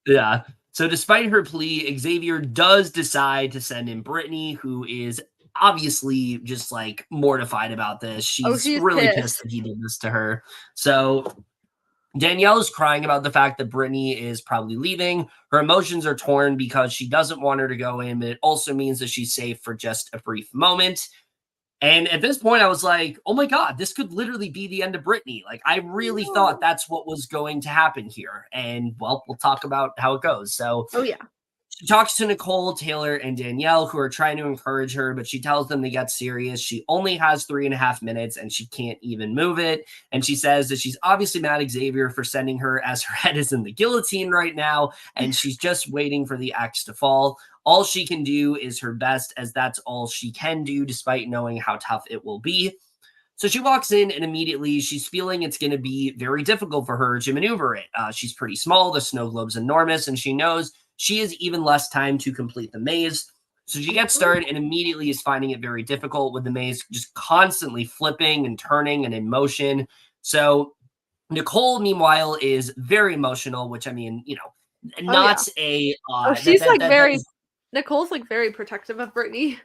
Yeah. So despite her plea, Xavier does decide to send in Britney, who is obviously just like mortified about this. She's really pissed that he did this to her. So Danielle is crying about the fact that Britney is probably leaving. Her emotions are torn because she doesn't want her to go in, but it also means that she's safe for just a brief moment. And at this point, I was like, oh my God, this could literally be the end of Britney. Like, I really thought that's what was going to happen here. And, well, we'll talk about how it goes. So, she talks to Nicole, Taylor, and Danielle, who are trying to encourage her, but she tells them to get serious. She only has 3.5 minutes, and she can't even move it. And she says that she's obviously mad at Xavier for sending her as her head is in the guillotine right now, and she's just waiting for the axe to fall. All she can do is her best, as that's all she can do, despite knowing how tough it will be. So she walks in, and immediately she's feeling it's going to be very difficult for her to maneuver it. She's pretty small, the snow globe's enormous, and she knows she has even less time to complete the maze. So she gets started and immediately is finding it very difficult, with the maze just constantly flipping and turning and in motion. So Nicole, meanwhile, is very emotional, which, I mean, not she's Nicole's like very protective of Britney.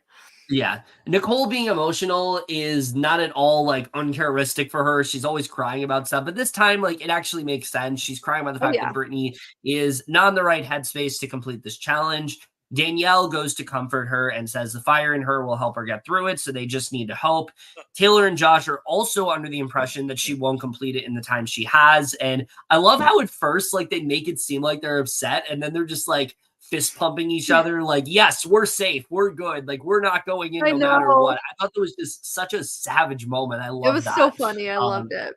Yeah. Nicole being emotional is not at all like uncharacteristic for her. She's always crying about stuff, but this time, like, it actually makes sense. She's crying about the fact that Britney is not in the right headspace to complete this challenge. Danielle goes to comfort her and says the fire in her will help her get through it, so they just need to hope. Taylor and Josh are also under the impression that she won't complete it in the time she has. And I love how at first, like, they make it seem like they're upset, and then they're just like fist pumping each other, like, yes, we're safe, we're good, like, we're not going in no matter what. I thought that was just such a savage moment. I love that. It was so funny. I loved it.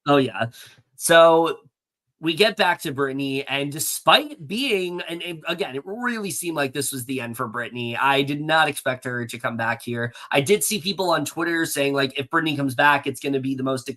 Oh yeah. So we get back to Britney, and despite being, and again, it really seemed like this was the end for Britney. I did not expect her to come back here. I did see people on Twitter saying, like, if Britney comes back, it's going to be the most,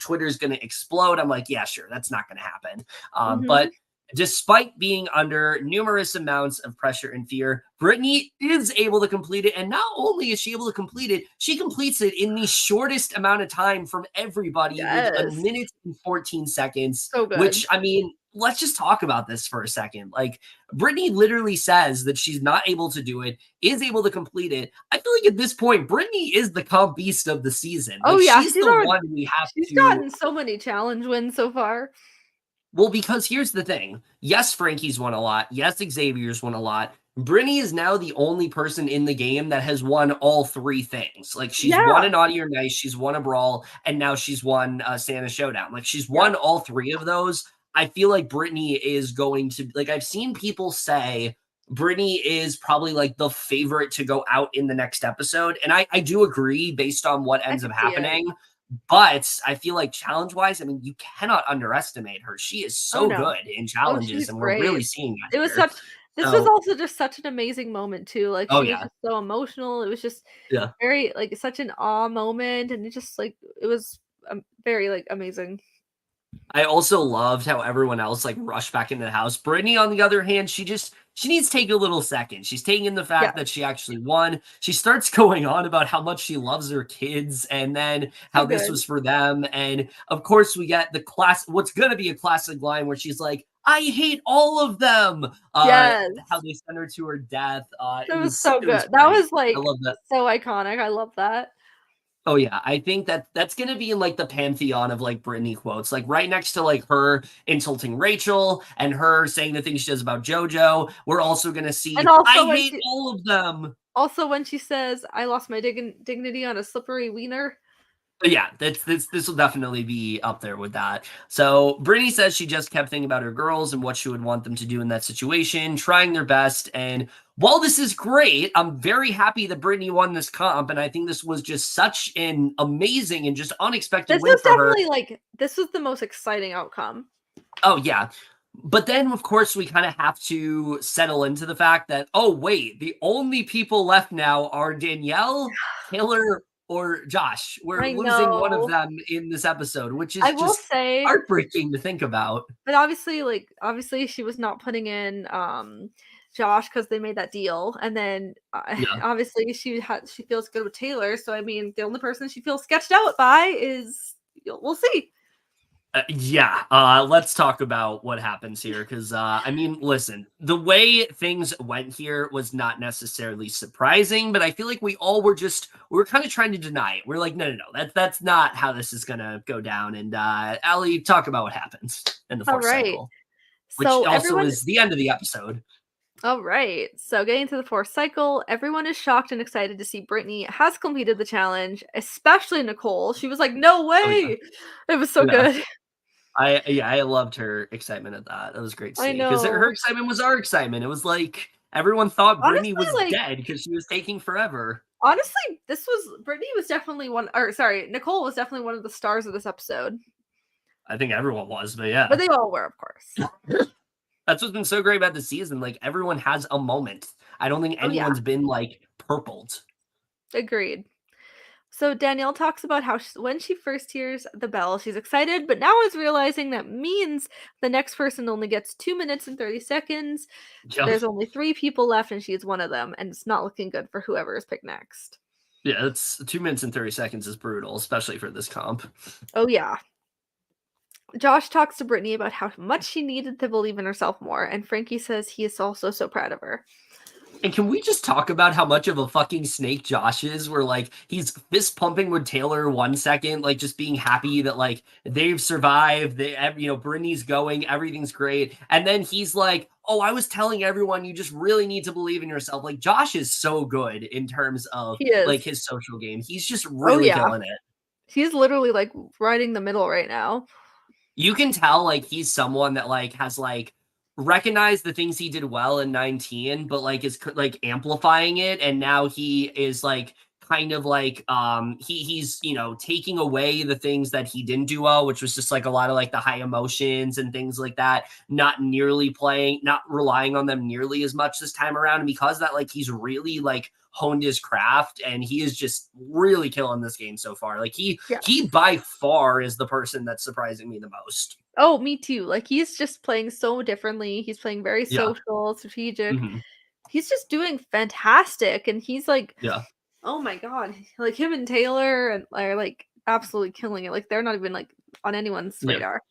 Twitter's going to explode. I'm like, yeah, sure, that's not going to happen. But despite being under numerous amounts of pressure and fear, Britney is able to complete it. And not only is she able to complete it, she completes it in the shortest amount of time from everybody, with 1 minute and 14 seconds. So good. Which, I mean, let's just talk about this for a second. Like, Britney literally says that she's not able to do it, is able to complete it. I feel like at this point, Britney is the comp beast of the season. Like, she's the one we have to. She's gotten so many challenge wins so far. Well, because here's the thing. Yes, Frankie's won a lot. Yes, Xavier's won a lot. Britney is now the only person in the game that has won all three things. Like, she's won a Naughty or Nice, she's won a Brawl, and now she's won Santa Showdown. Like, she's won all three of those. I feel like Britney is going to, like, I've seen people say Britney is probably like the favorite to go out in the next episode. And I do agree based on what ends up happening. But I feel like challenge-wise, I mean, you cannot underestimate her. She is so good in challenges, and we're really seeing that. It was such. This was also just such an amazing moment too. Like, she was just so emotional. It was just very, like, such an awe moment, and it just, like, it was very, like, amazing. I also loved how everyone else, like, rushed back into the house. Britney, on the other hand, she needs to take a little second. She's taking in the fact that she actually won. She starts going on about how much she loves her kids, and then how this was for them. And of course, we get the what's going to be a classic line where she's like, I hate all of them. How they send her to her death. It was so good. That was, like, so iconic. I love that. Oh yeah, I think that's gonna be in, like, the pantheon of, like, Britney quotes, like, right next to, like, her insulting Rachel and her saying the things she does about JoJo. We're also gonna see, I hate all of them. Also, when she says, I lost my dignity on a slippery wiener. But yeah, this will definitely be up there with that. So Britney says she just kept thinking about her girls and what she would want them to do in that situation, trying their best. And while this is great, I'm very happy that Britney won this comp, and I think this was just such an amazing and just unexpected win for her. This was the most exciting outcome. Oh yeah. But then, of course, we kind of have to settle into the fact that, oh wait, the only people left now are Danielle, Taylor, or Josh. We're losing one of them in this episode, which is heartbreaking to think about. But obviously she was not putting in Josh because they made that deal, and then obviously she feels good with Taylor. So I mean, the only person she feels sketched out by is, we'll see. Let's talk about what happens here because I mean, listen, the way things went here was not necessarily surprising, but I feel like we were kind of trying to deny it. We're like, no, that's not how this is gonna go down. And Allie, talk about what happens in the All fourth right. cycle, which So also everyone is the end of the episode. All right. So getting to the fourth cycle, everyone is shocked and excited to see Britney has completed the challenge, especially Nicole. She was like, "No Oh yeah, way." It was so yeah. good. I loved her excitement at that. That was great to I see because her know. excitement was our excitement. It was like everyone thought Brittany Honestly, was like dead because she was taking forever. honestly, Britney was definitely one or sorry, Nicole was definitely one of the stars of this episode. I think everyone was, but But yeah. they all were, of course. That's what's been so great about the season. Like everyone has a moment. I don't think Oh yeah, anyone's been like purpled. agreed. So Danielle talks about how when she first hears the bell, she's excited, but now is realizing that means the next person only gets 2 minutes and 30 seconds. Yep. There's only 3 people left, and she's one of them, and it's not looking good for whoever is picked next. Yeah, it's 2 minutes and 30 seconds is brutal, especially for this comp. Oh yeah. Josh talks to Brittany about how much she needed to believe in herself more, and Frankie says he is also so proud of her. And can we just talk about how much of a fucking snake Josh is? Where like he's fist pumping with Taylor 1 second, like just being happy that like they've survived. Brittany's going, everything's great, and then he's like, "Oh, I was telling everyone you just really need to believe in yourself." Like Josh is so good in terms of He is. like his social game. He's just Oh really yeah. killing it. He's literally like riding the middle right now. You can tell like he's someone that like has like recognized the things he did well in 19 but like is like amplifying it, and now he is like kind of like he's taking away the things that he didn't do well, which was just like a lot of like the high emotions and things like that, not relying on them nearly as much this time around. And because of that, like he's really like honed his craft, and he is just really killing this game so far. Like he by far is the person that's surprising me the most. Oh, me too. Like he's just playing so differently. He's playing very Yeah. social, strategic. Hmm. He's just doing fantastic, and he's like, Yeah. oh my god, like him and Taylor and are like absolutely killing it. Like they're not even like on anyone's Yeah. radar.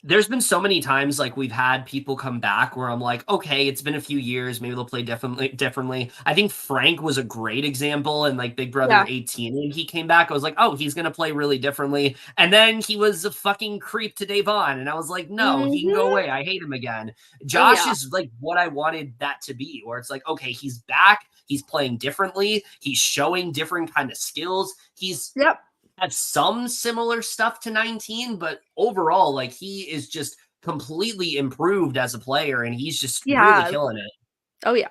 There's been so many times like we've had people come back where I'm like, okay, it's been a few years, maybe they'll play differently. I think Frank was a great example in like Big Brother Yeah. 18 when he came back. I was like, oh, he's gonna play really differently. And then he was a fucking creep to Davon, and I was like, no, he can go Mhm. away. I hate him again. Oh Josh yeah. is like what I wanted that to be, where it's like, okay, he's back, he's playing differently, he's showing different kind of skills. He's Yep. had some similar stuff to 19, but overall, like he is just completely improved as a player, and he's just really Yeah. killing it. Oh yeah.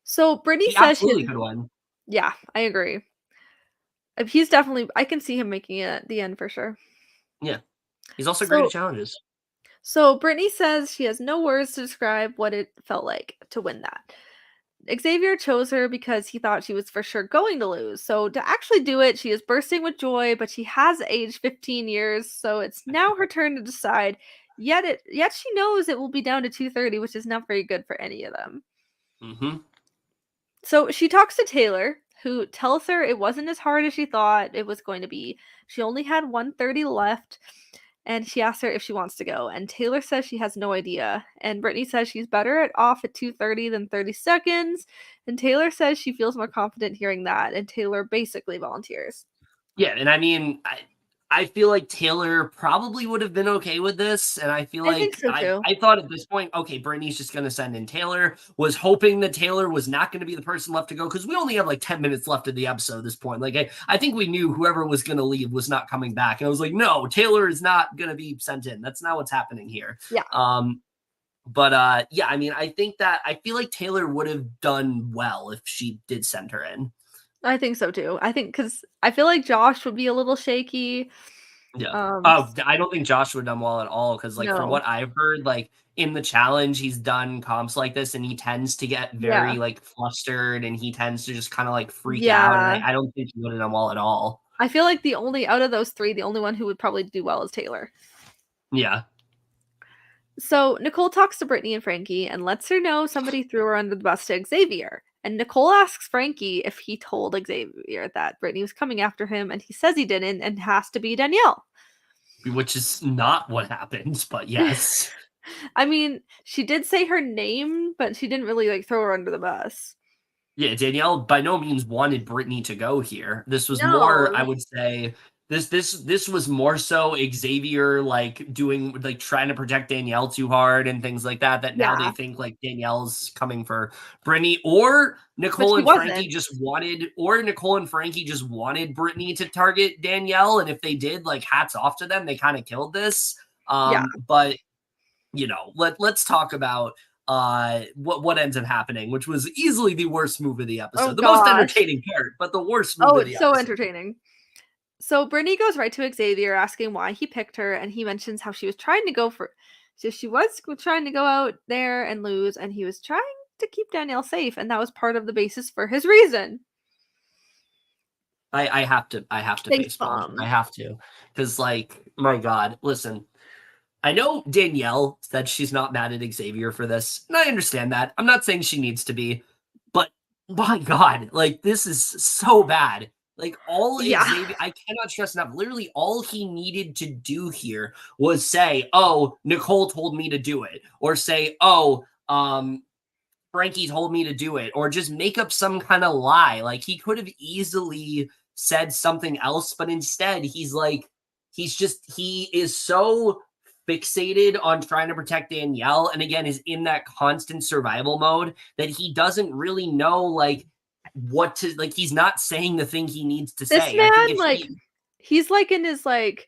So Brittany He says absolutely could win. yeah, I agree. He's definitely I can see him making it at the end for sure. Yeah. He's also great at So challenges. Brittany says she has no words to describe what it felt like to win that. Xavier chose her because he thought she was for sure going to lose. So to actually do it, she is bursting with joy, but she has aged 15 years, so it's now her turn to decide. Yet she knows it will be down to 230, which is not very good for any of them. Mm-hmm. So she talks to Taylor, who tells her it wasn't as hard as she thought it was going to be. She only had 130 left, and she asks her if she wants to go. And Taylor says she has no idea. And Brittany says she's better off at 230 than 30 seconds. And Taylor says she feels more confident hearing that. And Taylor basically volunteers. Yeah, and I mean, I feel like Taylor probably would have been okay with this, and I feel I think like so too. I thought at this point, okay, Brittany's just going to send in Taylor. Was hoping that Taylor was not going to be the person left to go because we only have like 10 minutes left of the episode at this point. Like I think we knew whoever was going to leave was not coming back, and I was like, no, Taylor is not going to be sent in. That's not what's happening here. Yeah. But yeah, I mean, I feel like Taylor would have done well if she did send her in. I think so too. I think because I feel like Josh would be a little shaky. Yeah. Um, Oh, I don't think Josh would have done well at all because, like, from no. what I've heard, like in the challenge, he's done comps like this, and he tends to get very Yeah. like flustered, and he tends to just kind of like freak out. And Yeah. I don't think he would have done well at all. I feel like the only out of those three, the only one who would probably do well is Taylor. Yeah. So Nicole talks to Brittany and Frankie and lets her know somebody threw her under the bus to Xavier. And Nicole asks Frankie if he told Xavier that Brittany was coming after him, and he says he didn't and has to be Danielle. which is not what happened, but yes. I mean, she did say her name, but she didn't really like throw her under the bus. Yeah, Danielle by no means wanted Britney to go here. This was more, I No. would say, this was more so Xavier like doing like trying to protect Danielle too hard and things like that. That now they Yeah. think like Danielle's coming for Britney, or But Nicole she and Frankie wasn't. just wanted, Britney to target Danielle, and if they did, like hats off to them. They kind of killed this. Yeah. But let's talk about what ends up happening, which was easily the worst move of the Oh episode. The most gosh. entertaining part, but the worst move Oh, of the it's so episode. entertaining. So Brittany goes right to Xavier asking why he picked her, and he mentions how she was trying to go for so she was trying to go out there and lose, and he was trying to keep Danielle safe, and that was part of the basis for his reason. I have to Thanks, facepalm. I have to. Because like, my God, listen. I know Danielle said she's not mad at Xavier for this, and I understand that. I'm not saying she needs to be, but my God, like this is so bad. Like all Yeah. Xavier, I cannot stress enough. Literally, all he needed to do here was say, "Oh, Nicole told me to do it," or say, "Oh, Frankie told me to do it," or just make up some kind of lie. Like he could have easily said something else, but instead he is so fixated on trying to protect Danielle, and again is in that constant survival mode that he doesn't really know like what to like. He's not saying the thing he needs to This say. I think man, if like, he he's like in his like,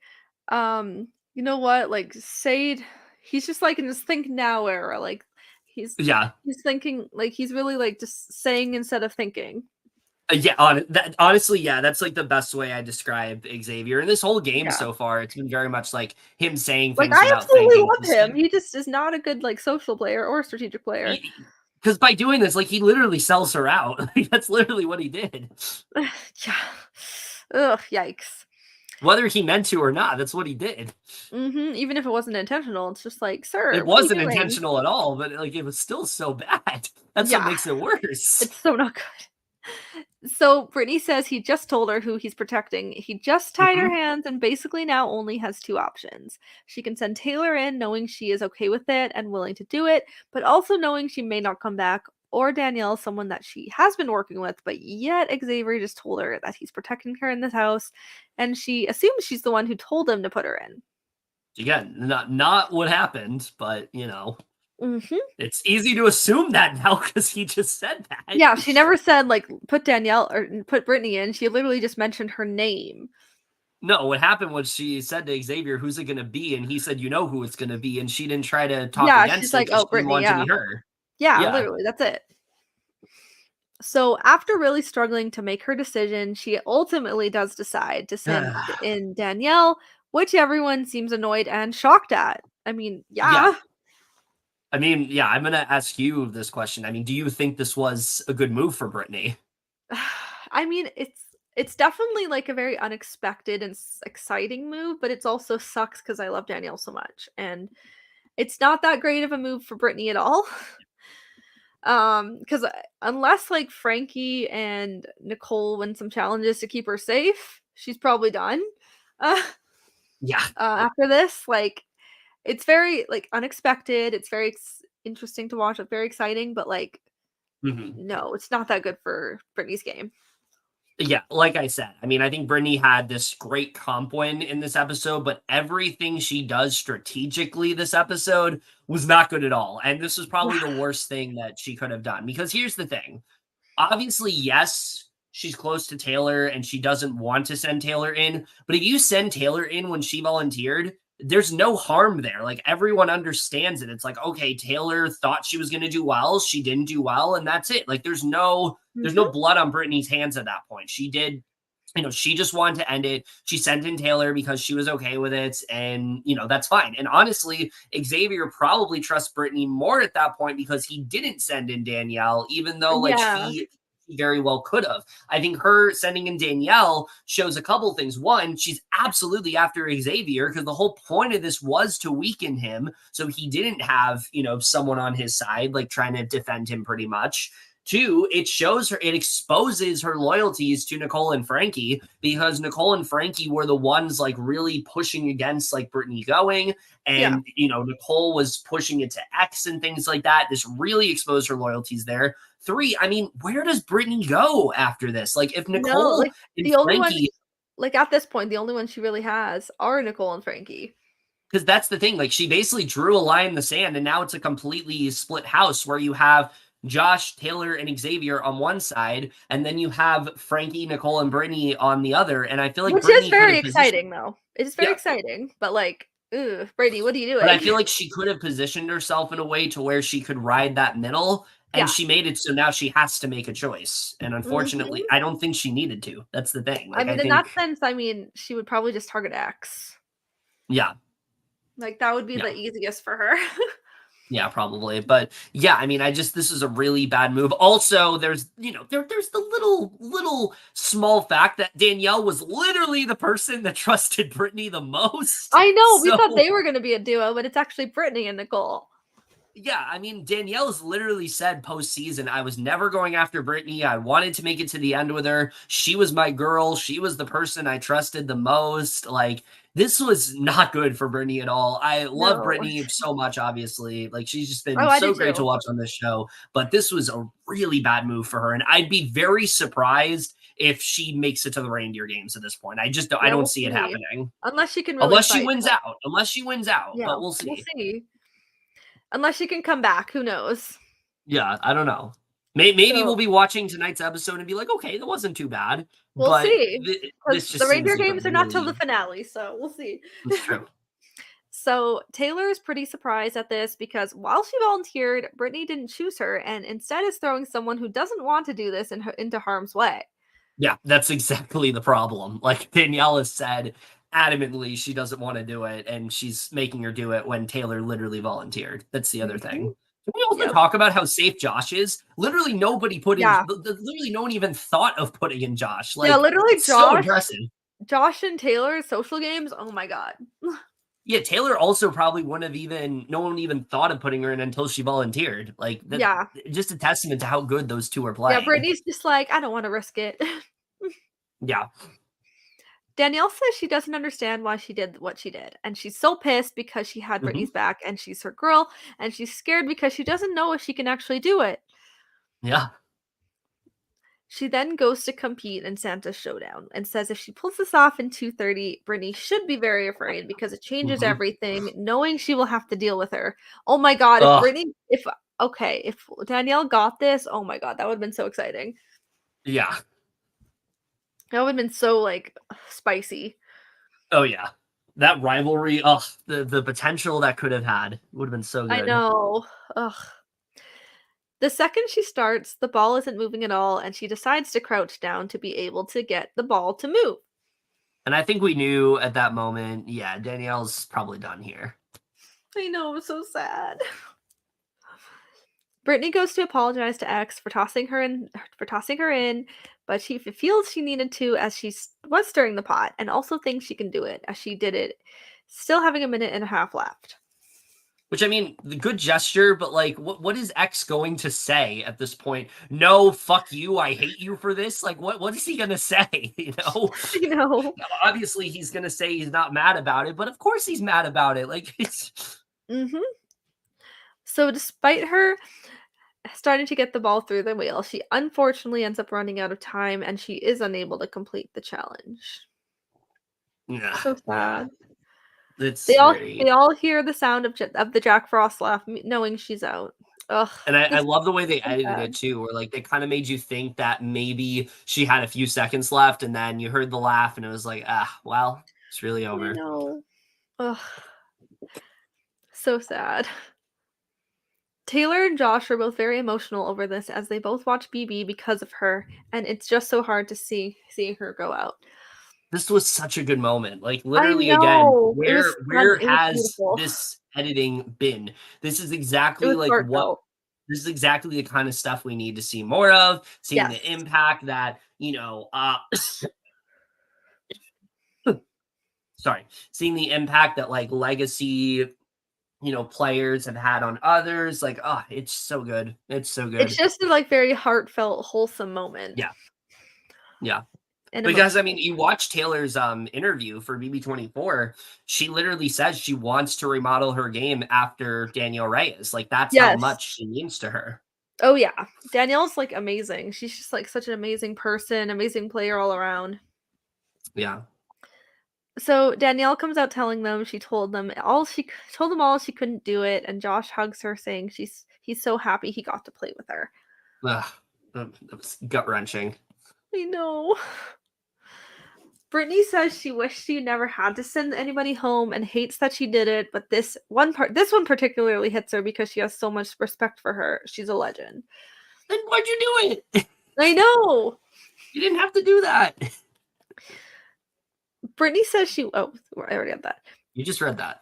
you know what, like say he's just like in his think now era. Like he's yeah. he's thinking like he's really like just saying instead of thinking. Honestly, yeah, that's like the best way I describe Xavier. In this whole game Yeah. so far, it's been very much like him saying Like things I without absolutely thinking. love him. He just is not a good like social player or strategic player. Because by doing this, like he literally sells her out. Like, that's literally what he did. Yeah. Ugh, yikes. Whether he meant to or not, that's what he did. Even if it wasn't intentional, it's just like, sir, It what are you wasn't doing? intentional at all, but like it was still so bad. That's what Yeah, makes it worse. it's so not good. So Brittany says he just told her who he's protecting. He just tied her Mhm. hands and basically now only has two options. She can send Taylor in knowing she is okay with it and willing to do it, but also knowing she may not come back, or Danielle, someone that she has been working with, but yet Xavier just told her that he's protecting her in this house, and she assumes she's the one who told him to put her in. Again, not what happened, but Mhm. it's easy to assume that now because he just said that. Yeah, she never said, like, put Danielle or put Brittany in, she literally just mentioned her name. No, what happened was she said to Xavier, "Who's it gonna be?" And he said, "You know who it's gonna be." And she didn't try to talk Yeah, she's against it like, because "Oh, she didn't Brittany, want it to yeah." be her. Yeah, Yeah. literally, that's it. So, after really struggling to make her decision, she ultimately does decide to send in Danielle, which everyone seems annoyed and shocked at. I mean, Yeah. yeah. I mean, yeah, I'm gonna ask you this question. I mean, do you think this was a good move for Britney? I mean, it's definitely like a very unexpected and exciting move, but it's also sucks because I love Danielle so much, and it's not that great of a move for Brittany at all. Because unless like Frankie and Nicole win some challenges to keep her safe, she's probably done. Uh, Yeah. After this, like it's very like unexpected. It's very interesting to watch. It's very exciting, but like Mhm. no, it's not that good for Brittany's game. Yeah, like I said, I mean, I think Brittany had this great comp win in this episode, but everything she does strategically this episode was not good at all. And this was probably the worst thing that she could have done. Because here's the thing. Obviously, yes, she's close to Taylor and she doesn't want to send Taylor in. But if you send Taylor in when she volunteered, there's no harm there. Like everyone understands it. It's like, okay, Taylor thought she was going to do well. She didn't do well. And that's it. Like there's no blood on Brittany's hands at that point. She did, she just wanted to end it. She sent in Taylor because she was okay with it. And, that's fine. And honestly, Xavier probably trusts Brittany more at that point because he didn't send in Danielle, even though like Yeah. he very well could have. I think her sending in Danielle shows a couple things. One, she's absolutely after Xavier because the whole point of this was to weaken him. So he didn't have, someone on his side, like trying to defend him pretty much. Two, it exposes her loyalties to Nicole and Frankie, because Nicole and Frankie were the ones like really pushing against like Britney going, and Nicole was pushing it to X and things like that. This really exposed her loyalties there. Three, I mean, where does Britney go after this? Like, if Nicole and the only Frankie, like at this point, the only one she really has are Nicole and Frankie. Because that's the thing. Like, she basically drew a line in the sand, and now it's a completely split house where you have Josh, Taylor, and Xavier on one side, and then you have Frankie, Nicole, and Britney on the other. And I feel like Which is very exciting, though. It is very exciting, but like, Britney, what are you doing? But I feel like she could have positioned herself in a way to where she could ride that middle, and she made it so now she has to make a choice. And unfortunately, I don't think she needed to. That's the thing. Like, I mean, in that sense, I mean, she would probably just target X. Yeah. Like, that would be the easiest for her. Yeah, probably. But yeah, I mean, this is a really bad move. Also, there's the little small fact that Danielle was literally the person that trusted Britney the most. I know. We thought they were going to be a duo, but it's actually Britney and Nicole. Yeah, I mean, Danielle's literally said postseason, I was never going after Britney. I wanted to make it to the end with her. She was my girl. She was the person I trusted the most. Like, this was not good for Britney at all. I love Britney so much, obviously. Like, she's just been so great to watch on this show. But this was a really bad move for her. And I'd be very surprised if she makes it to the Reindeer games at this point. I don't see it happening. Unless she can really Unless she wins out. Yeah, but we'll see. We'll see. Unless she can come back. Who knows? Yeah, I don't know. Maybe we'll be watching tonight's episode and be like, okay, that wasn't too bad. We'll see. The Reindeer games are not till the finale, so we'll see. That's true. So Taylor is pretty surprised at this because while she volunteered, Britney didn't choose her and instead is throwing someone who doesn't want to do this into harm's way. Yeah, that's exactly the problem. Like, Danielle has said adamantly she doesn't want to do it, and she's making her do it when Taylor literally volunteered. That's the other thing. Can we also talk about how safe Josh is? Literally nobody literally no one even thought of putting in Josh. Like, literally Josh. So impressive. Josh and Taylor's social games. Oh my god. Yeah, Taylor also probably no one even thought of putting her in until she volunteered. Like, just a testament to how good those two are playing. Yeah, Britney's just like, I don't want to risk it. Yeah. Danielle says she doesn't understand why she did what she did, and she's so pissed because she had Britney's back, and she's her girl, and she's scared because she doesn't know if she can actually do it. Yeah. She then goes to compete in Santa's Showdown and says if she pulls this off in 2:30, Britney should be very afraid because it changes everything, knowing she will have to deal with her. Oh my god, if Danielle got this, oh my god, that would have been so exciting. Yeah. That would have been so, like, spicy. Oh, yeah. That rivalry, the potential that could have had would have been so good. I know. Ugh. The second she starts, the ball isn't moving at all, and she decides to crouch down to be able to get the ball to move. And I think we knew at that moment, yeah, Danielle's probably done here. I know, it was so sad. Britney goes to apologize to X for tossing her in, but she feels she needed to as she was stirring the pot, and also thinks she can do it as she did it, still having a minute and a half left. Which, I mean, the good gesture, but like, what is X going to say at this point? No, fuck you, I hate you for this. Like, what is he gonna say? You know? I know. Obviously, he's gonna say he's not mad about it, but of course he's mad about it. Like, it's. So, despite her starting to get the ball through the wheel, she unfortunately ends up running out of time, and she is unable to complete the challenge. Yeah. So sad. They all hear the sound of the Jack Frost laugh, knowing she's out. Ugh. And I love the way they edited it too, where like they kind of made you think that maybe she had a few seconds left, and then you heard the laugh, and it was like, well, it's really over. I know. Ugh. So sad. Taylor and Josh are both very emotional over this as they both watch BB because of her, and it's just so hard to see her go out. This was such a good moment. Like, literally, again, where has this editing been? This is exactly this is exactly the kind of stuff we need to see more of, seeing the impact that, seeing the impact that like legacy players have had on others. Like, oh, it's so good. It's so good. It's just a like very heartfelt, wholesome moment. Yeah. Yeah. And because I mean, you watch Taylor's interview for BB24. She literally says she wants to remodel her game after Danielle Reyes. Like, that's how much she means to her. Oh yeah, Danielle's like amazing. She's just like such an amazing person, amazing player all around. Yeah. So Danielle comes out telling them she told them all she couldn't do it, and Josh hugs her saying he's so happy he got to play with her. Ugh, that was gut-wrenching. I know. Britney says she wished she never had to send anybody home and hates that she did it, but this one particularly hits her because she has so much respect for her. She's a legend. Then why'd you do it? I know. You didn't have to do that. Britney says I already had that. You just read that.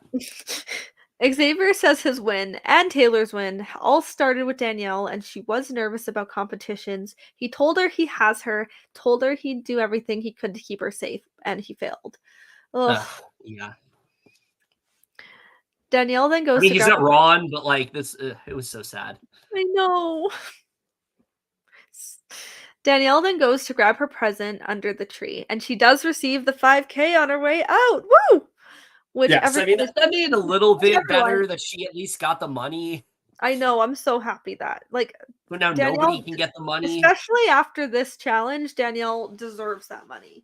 Xavier says his win and Taylor's win all started with Danielle, and she was nervous about competitions. He told her he has her, told her he'd do everything he could to keep her safe, and he failed. Ugh. Yeah. Danielle then goes he's not wrong, but like this, it was so sad. I know. Danielle then goes to grab her present under the tree, and she does receive the 5K on her way out. Woo! Which yes, I mean, that made it a little bit better that she at least got the money. I know, I'm so happy that, like, but now nobody can get the money. Especially after this challenge, Danielle deserves that money.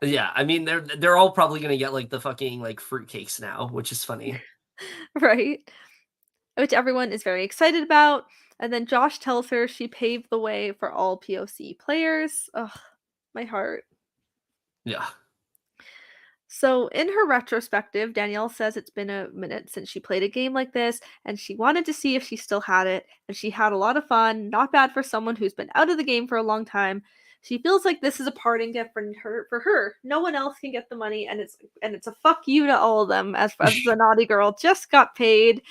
Yeah, I mean, they're all probably going to get, like, the fucking, like, fruitcakes now, which is funny. Right? Which everyone is very excited about. And then Josh tells her she paved the way for all POC players. Ugh, my heart. Yeah. So in her retrospective, Danielle says it's been a minute since she played a game like this, and she wanted to see if she still had it, and she had a lot of fun. Not bad for someone who's been out of the game for a long time. She feels like this is a parting gift for her. No one else can get the money, and it's a fuck you to all of them. As the naughty girl just got paid.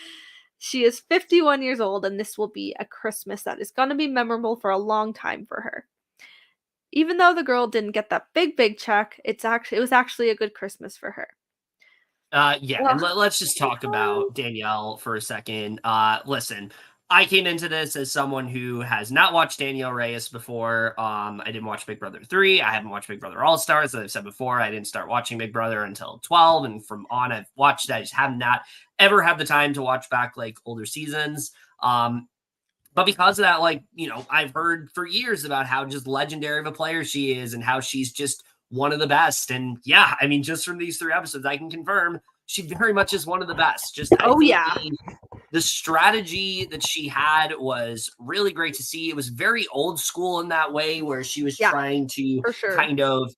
She is 51 years old, and this will be a Christmas that is going to be memorable for a long time for her. Even though the girl didn't get that big check, it was actually a good Christmas for her. Yeah, and let's just talk about Danielle for a second. Listen, I came into this as someone who has not watched Danielle Reyes before. I didn't watch Big Brother 3. I haven't watched Big Brother All-Stars. As I've said before, I didn't start watching Big Brother until 12, and from on I've watched it. I just have not ever had the time to watch back like older seasons. But because of that, like, I've heard for years about how just legendary of a player she is and how she's just one of the best. And yeah, I mean, just from these 3 episodes, I can confirm she very much is one of the best. Just the strategy that she had was really great to see. It was very old school in that way, where she was trying to kind of,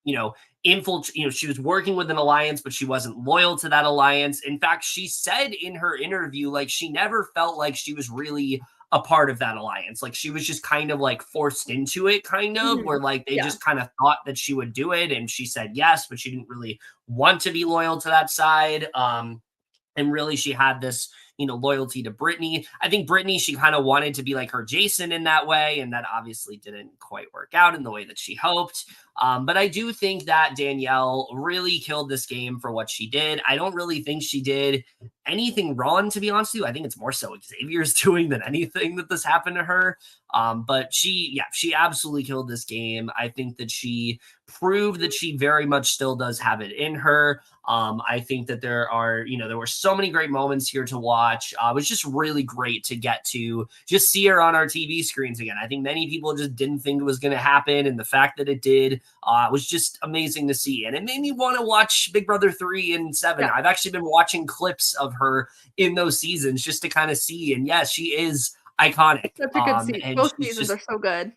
infiltrate, she was working with an alliance, but she wasn't loyal to that alliance. In fact, she said in her interview, like, she never felt like she was really a part of that alliance. Like, she was just kind of like forced into it, kind of, where like they just kind of thought that she would do it, and she said yes, but she didn't really want to be loyal to that side. And really she had this, loyalty to Britney. I think Britney, she kind of wanted to be like her Jason in that way, and that obviously didn't quite work out in the way that she hoped. But I do think that Danielle really killed this game for what she did. I don't really think she did anything wrong, to be honest with you. I think it's more so Xavier's doing than anything that this happened to her. But she absolutely killed this game. I think that she proved that she very much still does have it in her. I think that there were so many great moments here to watch. It was just really great to get to just see her on our TV screens again. I think many people just didn't think it was going to happen, and the fact that it did was just amazing to see. And it made me want to watch Big Brother 3 and 7. I've actually been watching clips of her in those seasons just to kind of see. And yes, she is iconic. That's a good season. Both seasons are so good.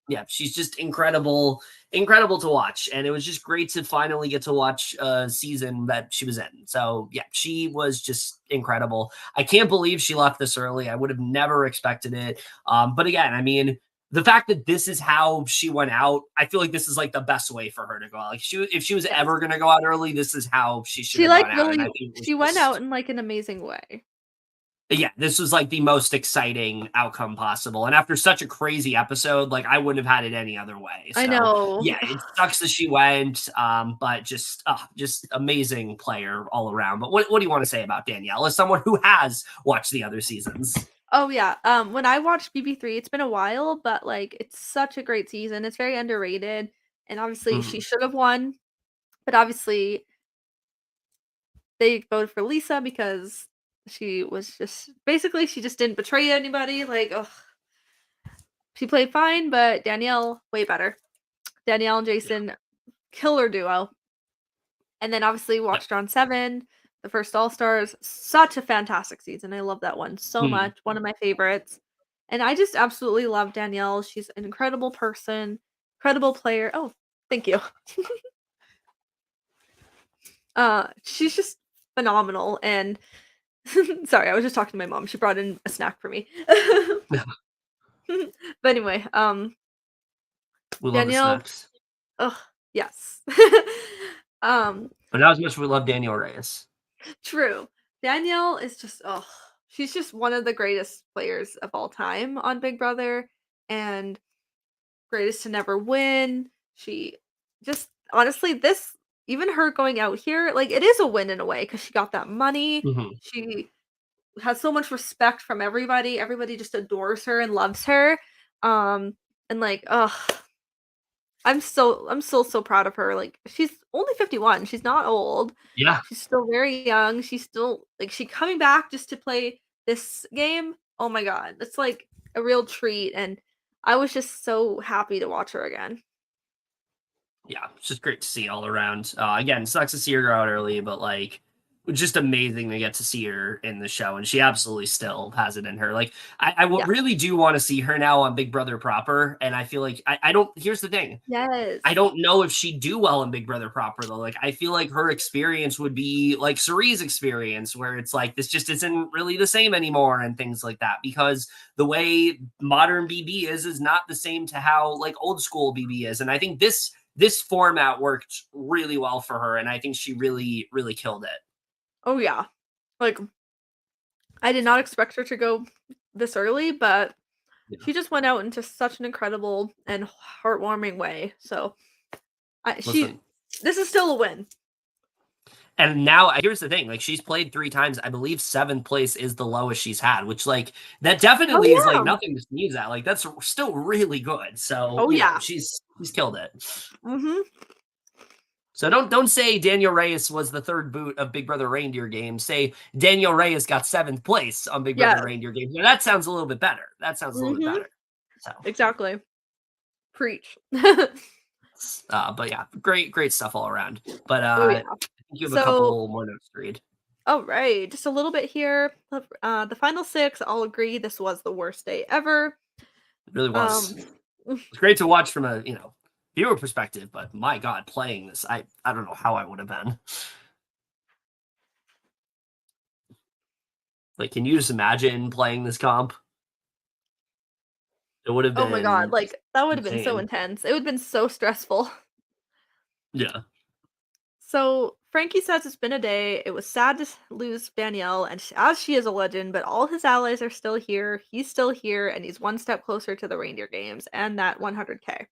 Yeah, she's just incredible to watch. And it was just great to finally get to watch a season that she was in. So yeah, she was just incredible. I can't believe she left this early. I would have never expected it. But again, I mean, the fact that this is how she went out, I feel like this is like the best way for her to go out. Like, if she was ever going to go out early, this is how she should have gone out. She went out in like an amazing way. yeah, this was like the most exciting outcome possible. And after such a crazy episode, like I wouldn't have had it any other way. So I know. yeah, it sucks that she went. But just amazing player all around. But what do you want to say about Danielle as someone who has watched the other seasons? Oh yeah. When I watched BB3, it's been a while, but like it's such a great season. It's very underrated. And obviously she should have won, but obviously they voted for Lisa because she was just basically she just didn't betray anybody. Like, ugh. She played fine, but Danielle way better. Danielle and Jason, killer duo. And then obviously watched on 7, the first All Stars. Such a fantastic season. I love that one so much. One of my favorites. And I just absolutely love Danielle. She's an incredible person, incredible player. Oh, thank you. She's just phenomenal. And sorry, I was just talking to my mom. She brought in a snack for me. But anyway, we love Danielle. the snacks. Oh, yes. But not as much as we love Danielle Reyes. True. Danielle is just she's just one of the greatest players of all time on Big Brother and greatest to never win. She just honestly this even her going out here, like it is a win in a way because she got that money. She has so much respect from everybody. Everybody just adores her and loves her. And like, I'm so proud of her. Like she's only 51. She's not old. Yeah. She's still very young. She's still like she coming back just to play this game. Oh my god. It's like a real treat and I was just so happy to watch her again. Yeah, it's just great to see all around. Again, sucks to see her go out early, but like just amazing to get to see her in the show, and she absolutely still has it in her. Like I really do want to see her now on Big Brother proper, and I feel like I don't. Here's the thing. Yes. I don't know if she'd do well in Big Brother proper though. Like I feel like her experience would be like Cerie's experience, where it's like this just isn't really the same anymore, and things like that. Because the way modern BB is not the same to how like old school BB is, and I think this format worked really well for her, and I think she really killed it. Oh yeah. Like I did not expect her to go this early, but she just went out into such an incredible and heartwarming way. So this is still a win. And now here's the thing, like she's played 3 times. I believe 7th place is the lowest she's had, which like that definitely is like nothing to sneeze at. Like that's still really good. So she's killed it. So don't say Danielle Reyes was the 3rd boot of Big Brother Reindeer games. Say Danielle Reyes got 7th place on Big Brother Reindeer games. Now, that sounds a little bit better. That sounds a little bit better. So exactly. Preach. But yeah, great stuff all around. But I think you have a couple more notes to read. All right, just a little bit here. The final 6, I'll agree this was the worst day ever. It really was. It's great to watch from a viewer perspective, but my god, playing this, I don't know how I would have been. Like, can you just imagine playing this comp? It would have been. Oh my god, like that would have been so intense. It would have been so stressful. Yeah. So Frankie says it's been a day. It was sad to lose Danielle, and as she is a legend, but all his allies are still here. He's still here, and he's one step closer to the Reindeer games and that 100K.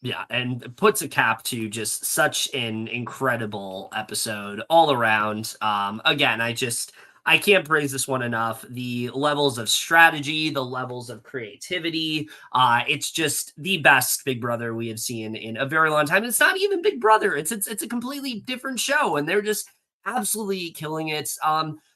Yeah, and puts a cap to just such an incredible episode all around. Again, I can't praise this one enough. The levels of strategy, the levels of creativity. It's just the best Big Brother we have seen in a very long time. It's not even Big Brother. It's a completely different show, and they're just absolutely killing it.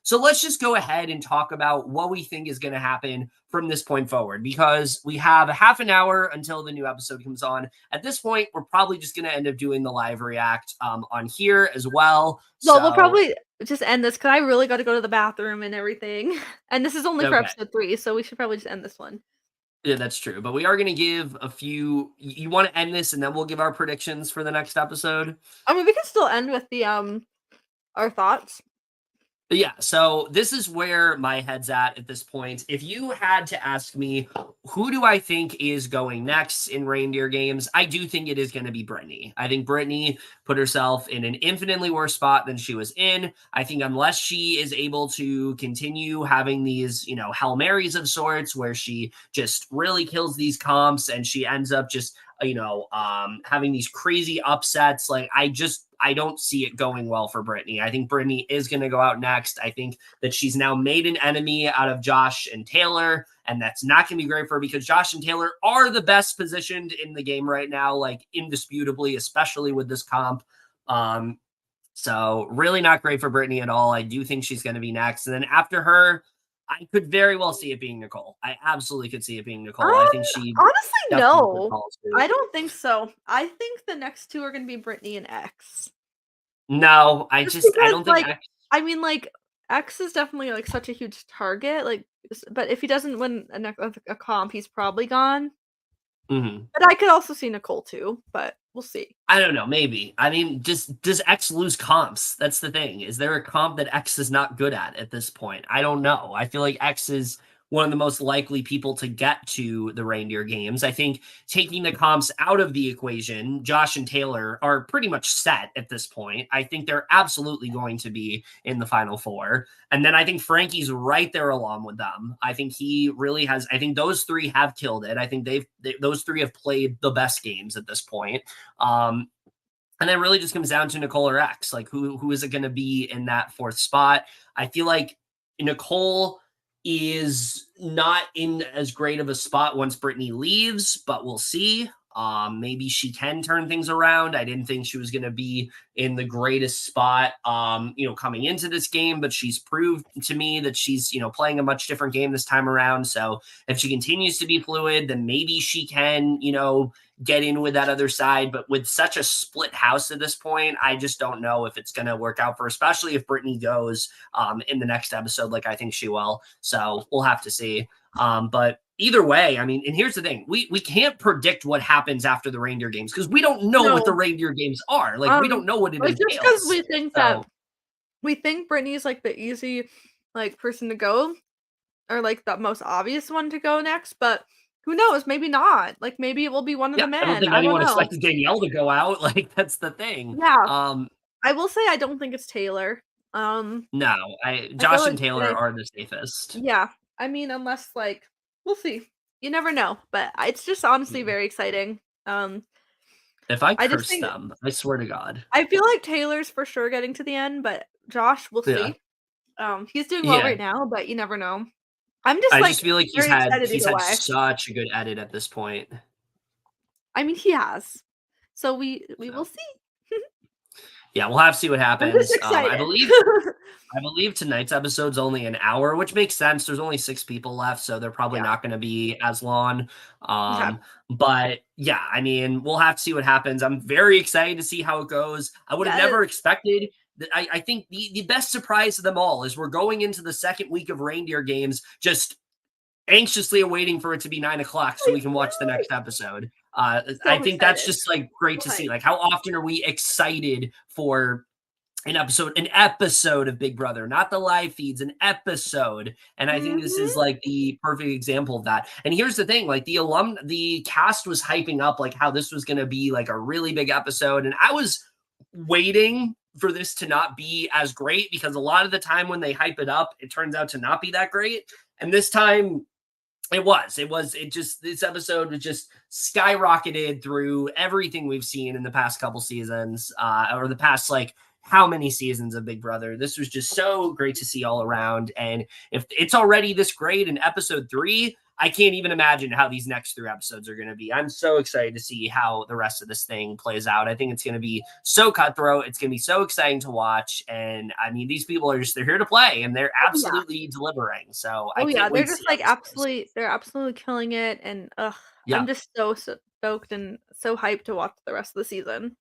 So let's just go ahead and talk about what we think is going to happen from this point forward, because we have a half an hour until the new episode comes on. At this point, we're probably just going to end up doing the live react on here as well. So we'll probably just end this because I really got to go to the bathroom and everything. And this is only for episode 3, so we should probably just end this one. Yeah, that's true. But we are going to give a few. You want to end this, and then we'll give our predictions for the next episode? I mean, we can still end with the our thoughts. Yeah, so this is where my head's at this point. If you had to ask me, who do I think is going next in Reindeer games, I do think it is going to be Britney. I think Britney put herself in an infinitely worse spot than she was in. I think unless she is able to continue having these, Hail Marys of sorts where she just really kills these comps and she ends up just having these crazy upsets. Like, I don't see it going well for Britney. I think Britney is going to go out next. I think that she's now made an enemy out of Josh and Taylor, and that's not going to be great for her because Josh and Taylor are the best positioned in the game right now, like indisputably, especially with this comp. So really not great for Britney at all. I do think she's going to be next. And then after her, I could very well see it being Nicole. I absolutely could see it being Nicole. I think she honestly no. I don't think so. I think the next two are going to be Britney and X. No, I don't think X. I mean, like, X is definitely like such a huge target. Like, but if he doesn't win a comp, he's probably gone. Mm-hmm. But I could also see Nicole too. But we'll see. I don't know. Maybe. I mean, does X lose comps? That's the thing. Is there a comp that X is not good at this point? I don't know. I feel like X is one of the most likely people to get to the Reindeer games. I think taking the comps out of the equation, Josh and Taylor are pretty much set at this point. I think they're absolutely going to be in the Final Four. And then I think Frankie's right there along with them. I think he really has. I think those three have killed it. I think those three have played the best games at this point. And then really just comes down to Nicole or X. Like, who is it going to be in that fourth spot? I feel like Nicole is not in as great of a spot once Britney leaves, but we'll see. Maybe she can turn things around. I didn't think she was going to be in the greatest spot, coming into this game, but she's proved to me that she's, playing a much different game this time around. So if she continues to be fluid, then maybe she can, get in with that other side. But with such a split house at this point, I just don't know if it's going to work out for her, especially if Britney goes in the next episode, like I think she will. So we'll have to see. But either way, I mean, and here's the thing, we can't predict what happens after the Reindeer games because we don't know what the Reindeer games are. Like, we don't know what it entails. Just because we think that we think Britney's like the easy person to go, or like the most obvious one to go next, but who knows? Maybe not. Like, maybe it will be one of the men. I don't think anyone expects Danielle to go out. Like, that's the thing. Yeah. I will say I don't think it's Taylor. No, Josh and Taylor are the safest. Yeah. I mean, unless we'll see. You never know. But it's just honestly very exciting. If I curse them, I swear to God. I feel like Taylor's for sure getting to the end, but Josh, we'll see. He's doing well right now, but you never know. I just feel like he's had such a good edit at this point. I mean, he has. So we will see. Yeah, we'll have to see what happens. I believe tonight's episode's only an hour, which makes sense. There's only 6 people left, so they're probably not going to be as long. But yeah, I mean, we'll have to see what happens. I'm very excited to see how it goes. I would have never expected. I think the best surprise of them all is we're going into the second week of Reindeer games just anxiously awaiting for it to be 9:00 so we can watch the next episode. I think that's just great to see. Like, how often are we excited for an episode of Big Brother, not the live feeds, an episode. And I think this is the perfect example of that. And here's the thing, the cast was hyping up how this was going to be a really big episode. And I was waiting for this to not be as great because a lot of the time when they hype it up, it turns out to not be that great. And this time this episode was just skyrocketed through everything we've seen in the past couple seasons, or the past how many seasons of Big Brother. This was just so great to see all around. And if it's already this great in episode 3, I can't even imagine how these next 3 episodes are going to be. I'm so excited to see how the rest of this thing plays out. I think it's going to be so cutthroat. It's going to be so exciting to watch. And I mean, these people they're here to play and they're absolutely delivering. So they're just they're absolutely killing it. And I'm just so stoked and so hyped to watch the rest of the season.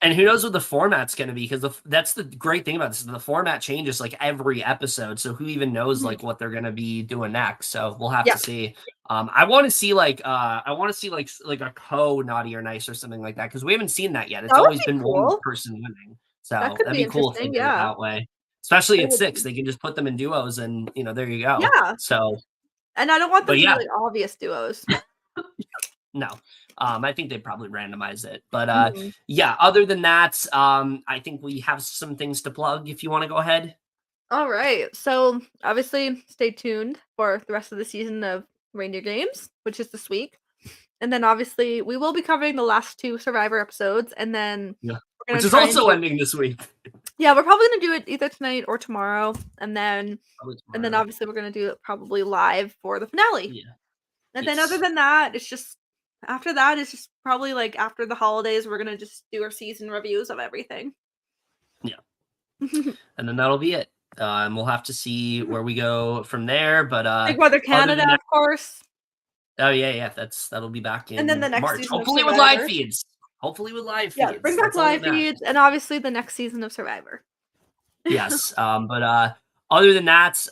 And who knows what the format's going to be, because that's the great thing about this. The format changes every episode. So who even knows what they're going to be doing next. So we'll have to see. I want to see a co-naughty or nice or something like that, because we haven't seen that yet. It's always been one person winning. So that'd be cool if they did it that way. especially at 6. They can just put them in duos, and there you go. Yeah. So, and I don't want them to be like obvious duos. No. I think they probably randomize it. But yeah, other than that, I think we have some things to plug if you want to go ahead. All right. So obviously stay tuned for the rest of the season of Reindeer Games, which is this week. And then obviously we will be covering the last 2 Survivor episodes, and then which is also ending this week. Yeah, we're probably gonna do it either tonight or tomorrow, and then obviously we're gonna do it probably live for the finale. Yeah. And then other than that, it's just probably like after the holidays, we're gonna just do our season reviews of everything. Yeah. And then that'll be it. And we'll have to see where we go from there. But Big Brother Canada, of course. Oh yeah, that'll be back in and then the next March. Season Hopefully with live feeds. Yeah, bring back live feeds, and obviously the next season of Survivor. Yes, but other than that,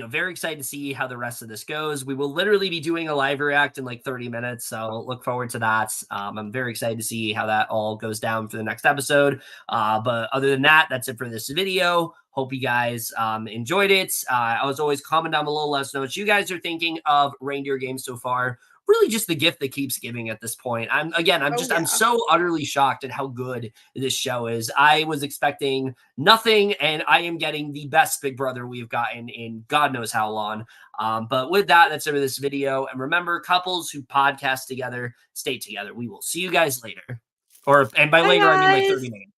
very excited to see how the rest of this goes. We will literally be doing a live react in like 30 minutes, so look forward to that. I'm very excited to see how that all goes down for the next episode. But other than that, that's it for this video. Hope you guys enjoyed it. As always, comment down below, let us know what you guys are thinking of Reindeer Games so far. Really just the gift that keeps giving at this point. I'm so utterly shocked at how good this show is. I was expecting nothing, and I am getting the best Big Brother we've gotten in God knows how long. But with that, that's it for this video. And remember, couples who podcast together, stay together. We will see you guys later. And by later, I mean like 30 minutes.